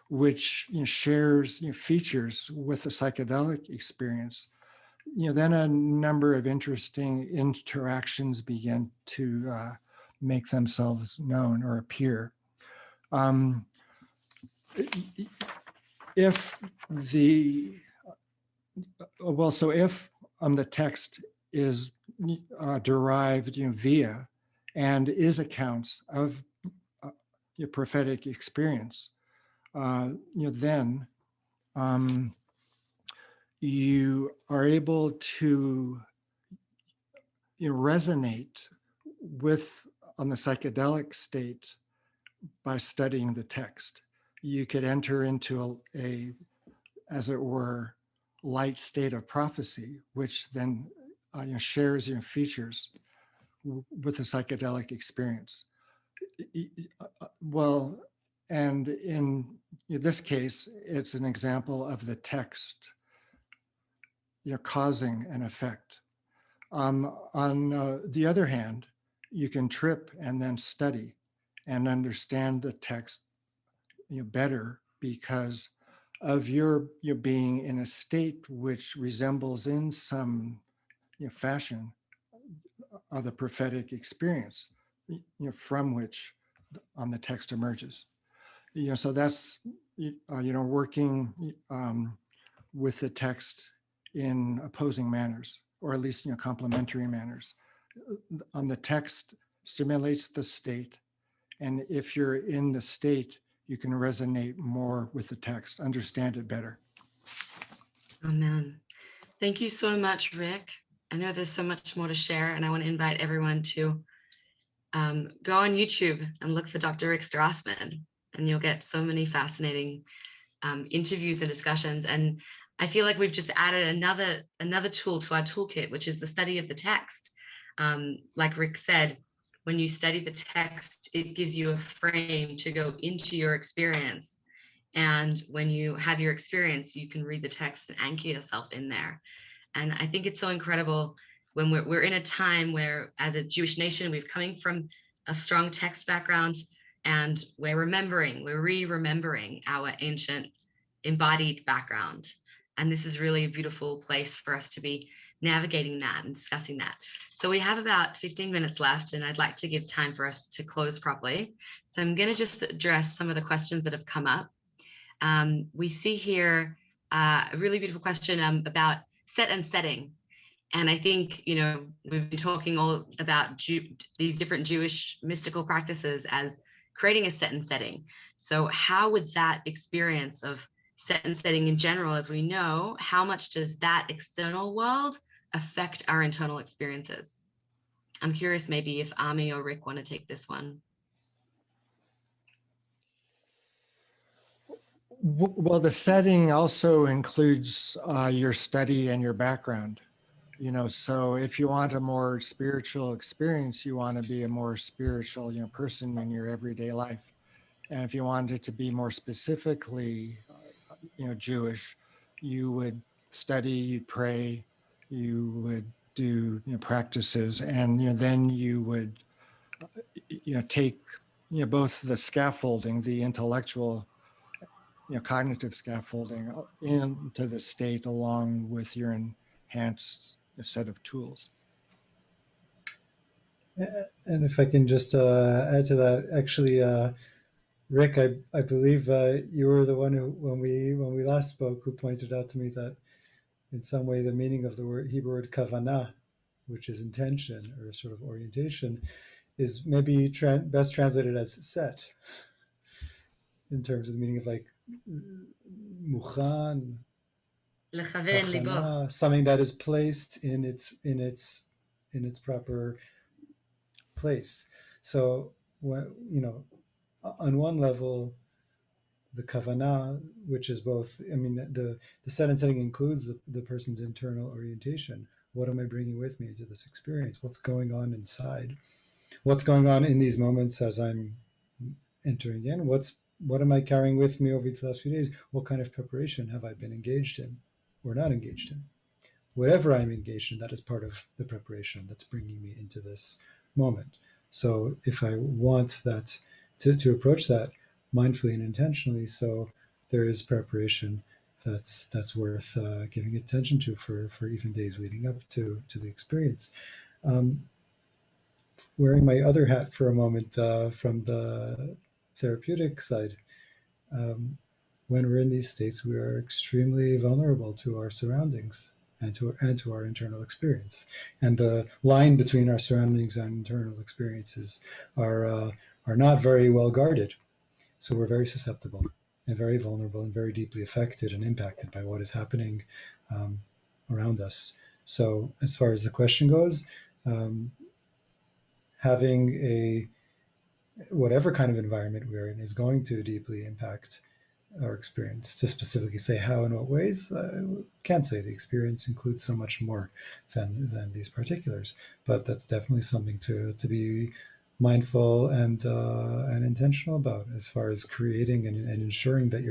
which shares features with the psychedelic experience, then a number of interesting interactions begin to make themselves known or appear. If the text is derived via and is accounts of your prophetic experience, then you are able to resonate with the psychedelic state by studying the text. You could enter into a as it were, light state of prophecy, which then shares features with the psychedelic experience. Well, and in this case, it's an example of the text causing an effect. On the other hand, you can trip and then study and understand the text better because of your being in a state which resembles in some fashion the prophetic experience from which the text emerges. So that's working with the text in opposing manners, or at least complementary manners. The text stimulates the state, and if you're in the state, you can resonate more with the text, understand it better. Amen. Thank you so much, Rick. I know there's so much more to share, and I want to invite everyone to go on YouTube and look for Dr. Rick Strassman, and you'll get so many fascinating interviews and discussions. And I feel like we've just added another tool to our toolkit, which is the study of the text. Like Rick said, when you study the text, it gives you a frame to go into your experience. And when you have your experience, you can read the text and anchor yourself in there. And I think it's so incredible when we're in a time where, as a Jewish nation, we're coming from a strong text background, and we're re-remembering our ancient embodied background. And this is really a beautiful place for us to be navigating that and discussing that. So we have about 15 minutes left, and I'd like to give time for us to close properly. So I'm going to just address some of the questions that have come up. We see here a really beautiful question about set and setting. And I think, we've been talking all about these different Jewish mystical practices as creating a set and setting. So how would that experience of set and setting in general, as we know, how much does that external world affect our internal experiences? I'm curious maybe if Ami or Rick want to take this one. Well, the setting also includes your study and your background. So if you want a more spiritual experience, you want to be a more spiritual, person in your everyday life. And if you wanted to be more specifically, Jewish, you would study, you'd pray, you would do practices, and then you would take both the scaffolding, the intellectual, cognitive scaffolding into the state along with your enhanced set of tools. And if I can just add to that, actually, Rick, I believe you were the one who, when we last spoke, who pointed out to me that in some way the meaning of the Hebrew word kavanah, which is intention or sort of orientation, is maybe best translated as set, in terms of the meaning of like mukhan, something that is placed in its proper place. So when, on one level, the kavanah, which is both, the set and setting includes the person's internal orientation. What am I bringing with me into this experience? What's going on inside? What's going on in these moments as I'm entering in? What am I carrying with me over the last few days? What kind of preparation have I been engaged in or not engaged in? Whatever I'm engaged in, that is part of the preparation that's bringing me into this moment. So if I want that to approach that mindfully and intentionally, so there is preparation that's worth giving attention to for even days leading up to the experience. Wearing my other hat for a moment, from the therapeutic side, when we're in these states, we are extremely vulnerable to our surroundings and to our internal experience. And the line between our surroundings and internal experiences are not very well guarded. So we're very susceptible and very vulnerable and very deeply affected and impacted by what is happening around us. So as far as the question goes, having whatever kind of environment we're in is going to deeply impact our experience. To specifically say how and what ways, I can't say. The experience includes so much more than these particulars, but that's definitely something to be mindful and intentional about, as far as creating and ensuring that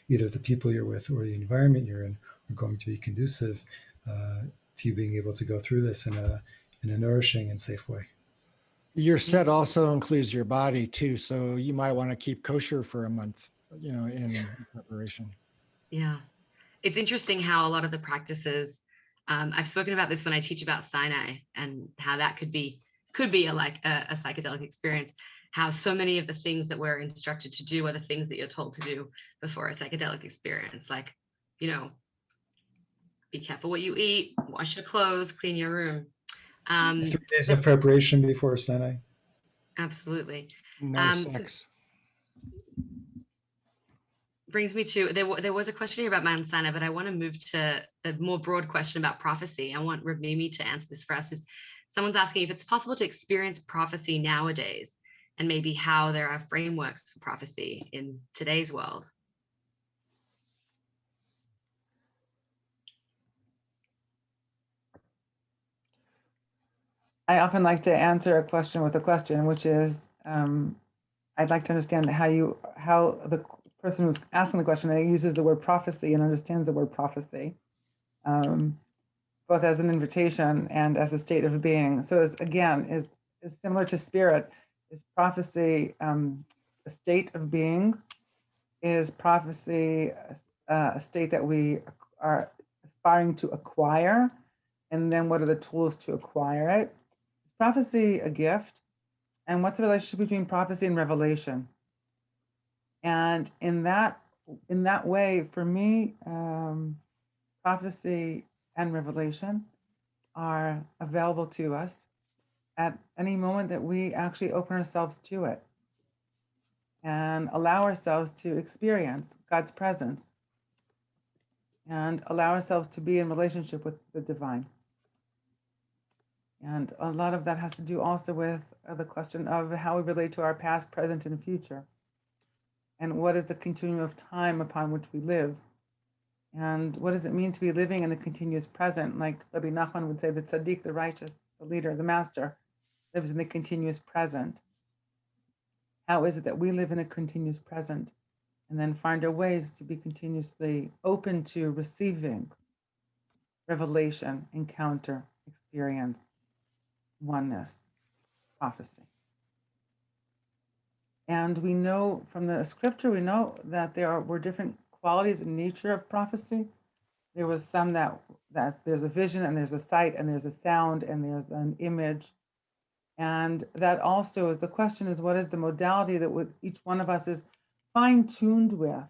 either the people you're with or the environment you're in are going to be conducive to you being able to go through this in a nourishing and safe way. Your set also includes your body too, so you might want to keep kosher for a month, in preparation. Yeah. It's interesting how a lot of the practices, I've spoken about this when I teach about Sinai and how that could be a psychedelic experience, how so many of the things that we're instructed to do are the things that you're told to do before a psychedelic experience. Like, be careful what you eat, wash your clothes, clean your room. 3 days of preparation before Sinai. Absolutely. No sex. Brings me to, there was a question here about Mount Sinai, but I want to move to a more broad question about prophecy. I want Reb Mimi to answer this for us. Someone's asking if it's possible to experience prophecy nowadays, and maybe how there are frameworks for prophecy in today's world. I often like to answer a question with a question, which is, I'd like to understand how the person who's asking the question uses the word prophecy and understands the word prophecy, both as an invitation and as a state of being. So is similar to spirit. Is prophecy a state of being? Is prophecy a state that we are aspiring to acquire? And then what are the tools to acquire it? Is prophecy a gift? And what's the relationship between prophecy and revelation? And in that way, for me, prophecy and revelation are available to us at any moment that we actually open ourselves to it and allow ourselves to experience God's presence and allow ourselves to be in relationship with the divine. And a lot of that has to do also with the question of how we relate to our past, present, and future. and what is the continuum of time upon which we live, and what does it mean to be living in the continuous present? Like Rabbi Nachman would say, the tzaddik, the righteous, the leader, the master, lives in the continuous present. How is it that we live in a continuous present, and then find our ways to be continuously open to receiving revelation, encounter, experience, oneness, prophecy? And we know from the scripture, we know that there were different qualities and nature of prophecy. There was some that there's a vision, and there's a sight, and there's a sound, and there's an image. And that also is, the question is, what is the modality that each one of us is fine-tuned with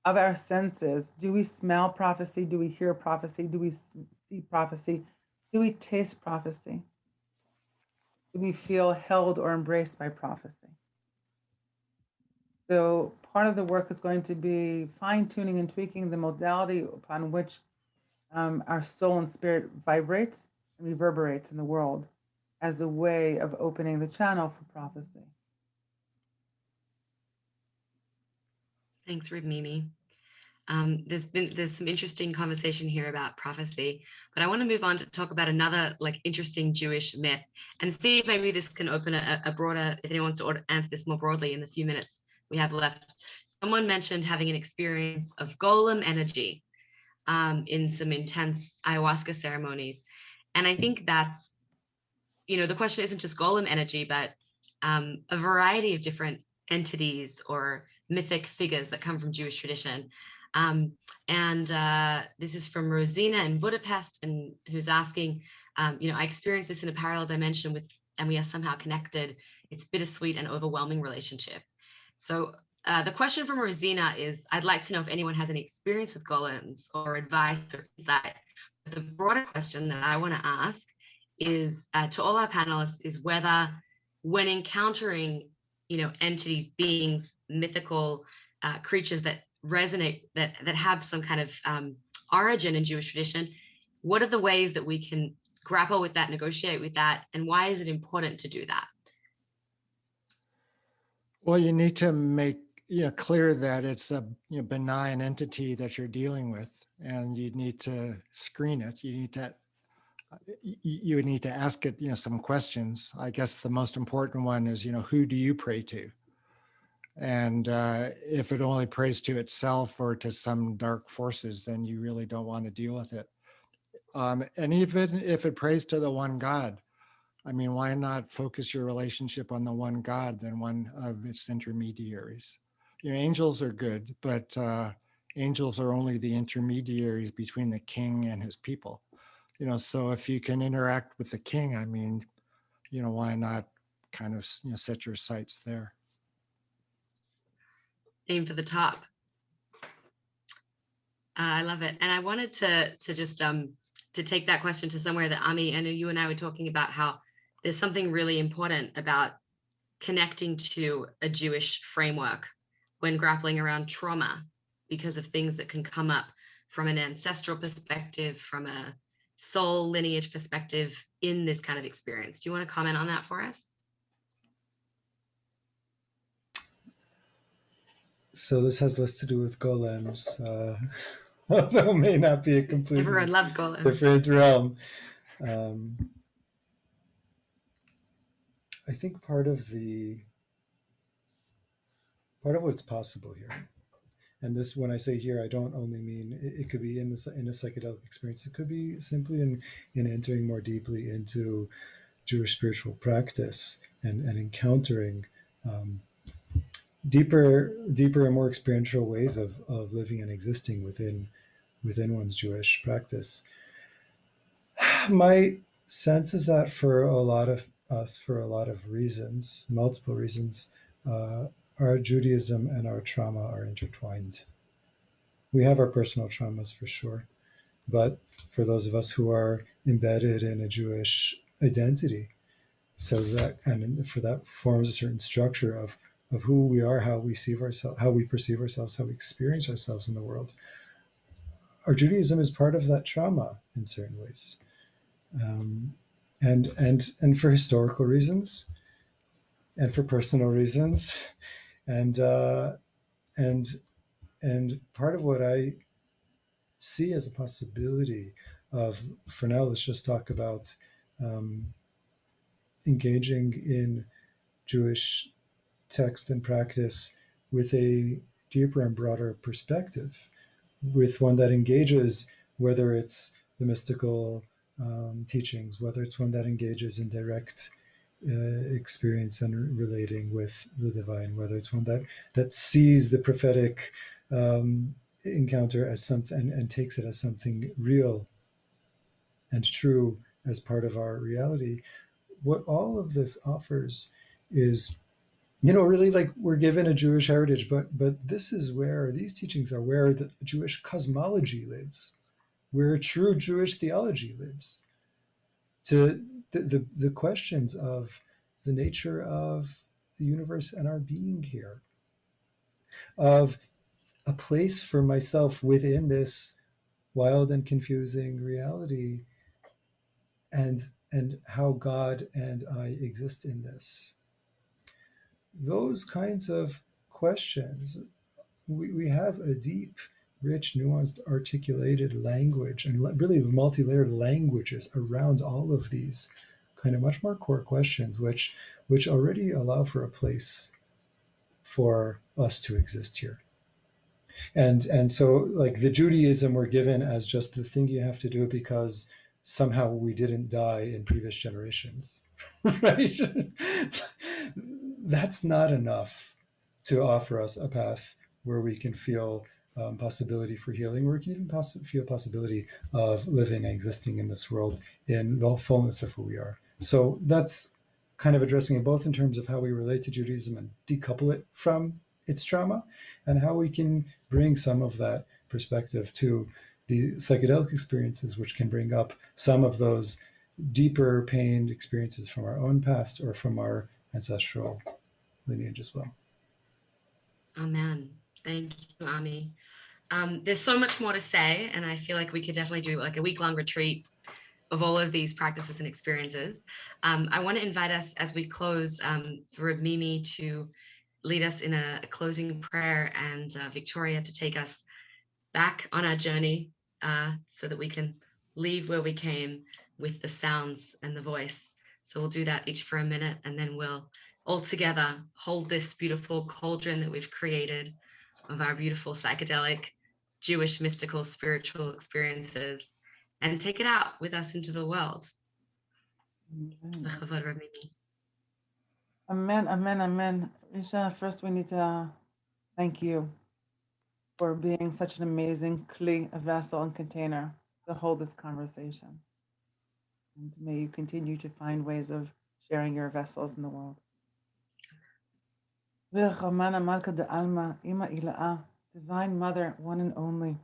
of our senses? Do we smell prophecy? Do we hear prophecy? Do we see prophecy? Do we taste prophecy? Do we feel held or embraced by prophecy? So part of the work is going to be fine-tuning and tweaking the modality upon which our soul and spirit vibrates and reverberates in the world as a way of opening the channel for prophecy. Thanks, Reb Mimi. There's some interesting conversation here about prophecy, but I want to move on to talk about another interesting Jewish myth and see if maybe this can open a broader, if anyone wants to answer this more broadly in the few minutes we have left. Someone mentioned having an experience of golem energy in some intense ayahuasca ceremonies. And I think that's, the question isn't just golem energy, but a variety of different entities or mythic figures that come from Jewish tradition. This is from Rosina in Budapest, and who's asking, I experienced this in a parallel dimension and we are somehow connected. It's bittersweet and overwhelming relationship. So the question from Rosina is, I'd like to know if anyone has any experience with golems or advice or insight. But the broader question that I want to ask is to all our panelists is whether when encountering, entities, beings, mythical creatures that resonate, that have some kind of origin in Jewish tradition, what are the ways that we can grapple with that, negotiate with that, and why is it important to do that? Well, you need to make clear that it's a benign entity that you're dealing with, and you need to screen it. You would need to ask it some questions. I guess the most important one is who do you pray to? And if it only prays to itself or to some dark forces, then you really don't want to deal with it. And even if it prays to the one God, I mean, why not focus your relationship on the one God than one of its intermediaries? Angels are good, but angels are only the intermediaries between the king and his people. So if you can interact with the king, I mean, why not kind of set your sights there? Aim for the top. I love it. And I wanted to just to take that question to somewhere that Ami, I know you and I were talking about how there's something really important about connecting to a Jewish framework when grappling around trauma because of things that can come up from an ancestral perspective, from a soul lineage perspective in this kind of experience. Do you want to comment on that for us? So this has less to do with golems, although it may not be a completely Everyone loves golems. different realm. I think part of what's possible here, and this, when I say here, I don't only mean it could be in a psychedelic experience. It could be simply in entering more deeply into Jewish spiritual practice and encountering deeper and more experiential ways of living and existing within one's Jewish practice. My sense is that for a lot of us, for a lot of reasons, multiple reasons, our Judaism and our trauma are intertwined. We have our personal traumas for sure, but for those of us who are embedded in a Jewish identity, so that, and for that forms a certain structure of who we are, how we perceive ourselves, how we experience ourselves in the world. Our Judaism is part of that trauma in certain ways, and for historical reasons, and for personal reasons, and and part of what I see as a possibility of, for now, let's just talk about engaging in Jewish text and practice with a deeper and broader perspective, with one that engages, whether it's the mystical teachings, whether it's one that engages in direct experience and relating with the divine, whether it's one that sees the prophetic encounter as something and takes it as something real and true as part of our reality. What all of this offers is, really, like, we're given a Jewish heritage, but this is where these teachings are, where the Jewish cosmology lives, where true Jewish theology lives. To the questions of the nature of the universe and our being here, of a place for myself within this wild and confusing reality, and how God and I exist in this. Those kinds of questions, we have a deep, rich, nuanced, articulated language, and really multi-layered languages around all of these kind of much more core questions, which already allow for a place for us to exist here. And so, like, the Judaism we're given as just the thing you have to do because somehow we didn't die in previous generations, right? That's not enough to offer us a path where we can feel possibility for healing, where we can even feel possibility of living and existing in this world in the fullness of who we are. So that's kind of addressing it both in terms of how we relate to Judaism and decouple it from its trauma, and how we can bring some of that perspective to the psychedelic experiences, which can bring up some of those deeper pained experiences from our own past or from our ancestral lineage as well. Amen. Thank you, Ami. There's so much more to say, and I feel like we could definitely do like a week-long retreat of all of these practices and experiences. I want to invite us as we close for Reb Mimi to lead us in a closing prayer, and Victoria to take us back on our journey so that we can leave where we came with the sounds and the voice. So we'll do that each for a minute, and then we'll all together hold this beautiful cauldron that we've created of our beautiful psychedelic, Jewish, mystical, spiritual experiences, and take it out with us into the world. Amen, amen, amen. Rishe, first we need to thank you for being such an amazing kli, a vessel and container to hold this conversation. And may you continue to find ways of sharing your vessels in the world. Divine Mother, one and only.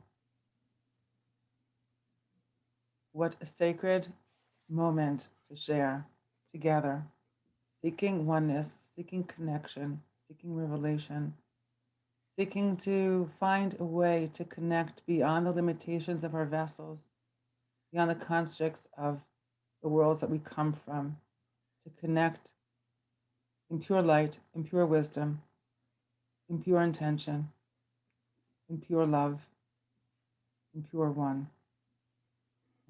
What a sacred moment to share together, seeking oneness, seeking connection, seeking revelation, seeking to find a way to connect beyond the limitations of our vessels, beyond the constructs of the worlds that we come from, to connect in pure light, in pure wisdom, in pure intention, in pure love, in pure one.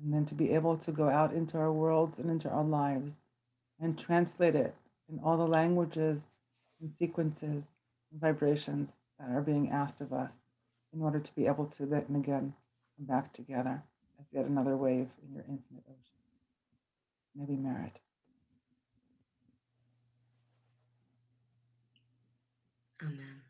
And then to be able to go out into our worlds and into our lives and translate it in all the languages and sequences and vibrations that are being asked of us in order to be able to then again come back together as yet another wave in your infinite ocean. May we merit. Amen.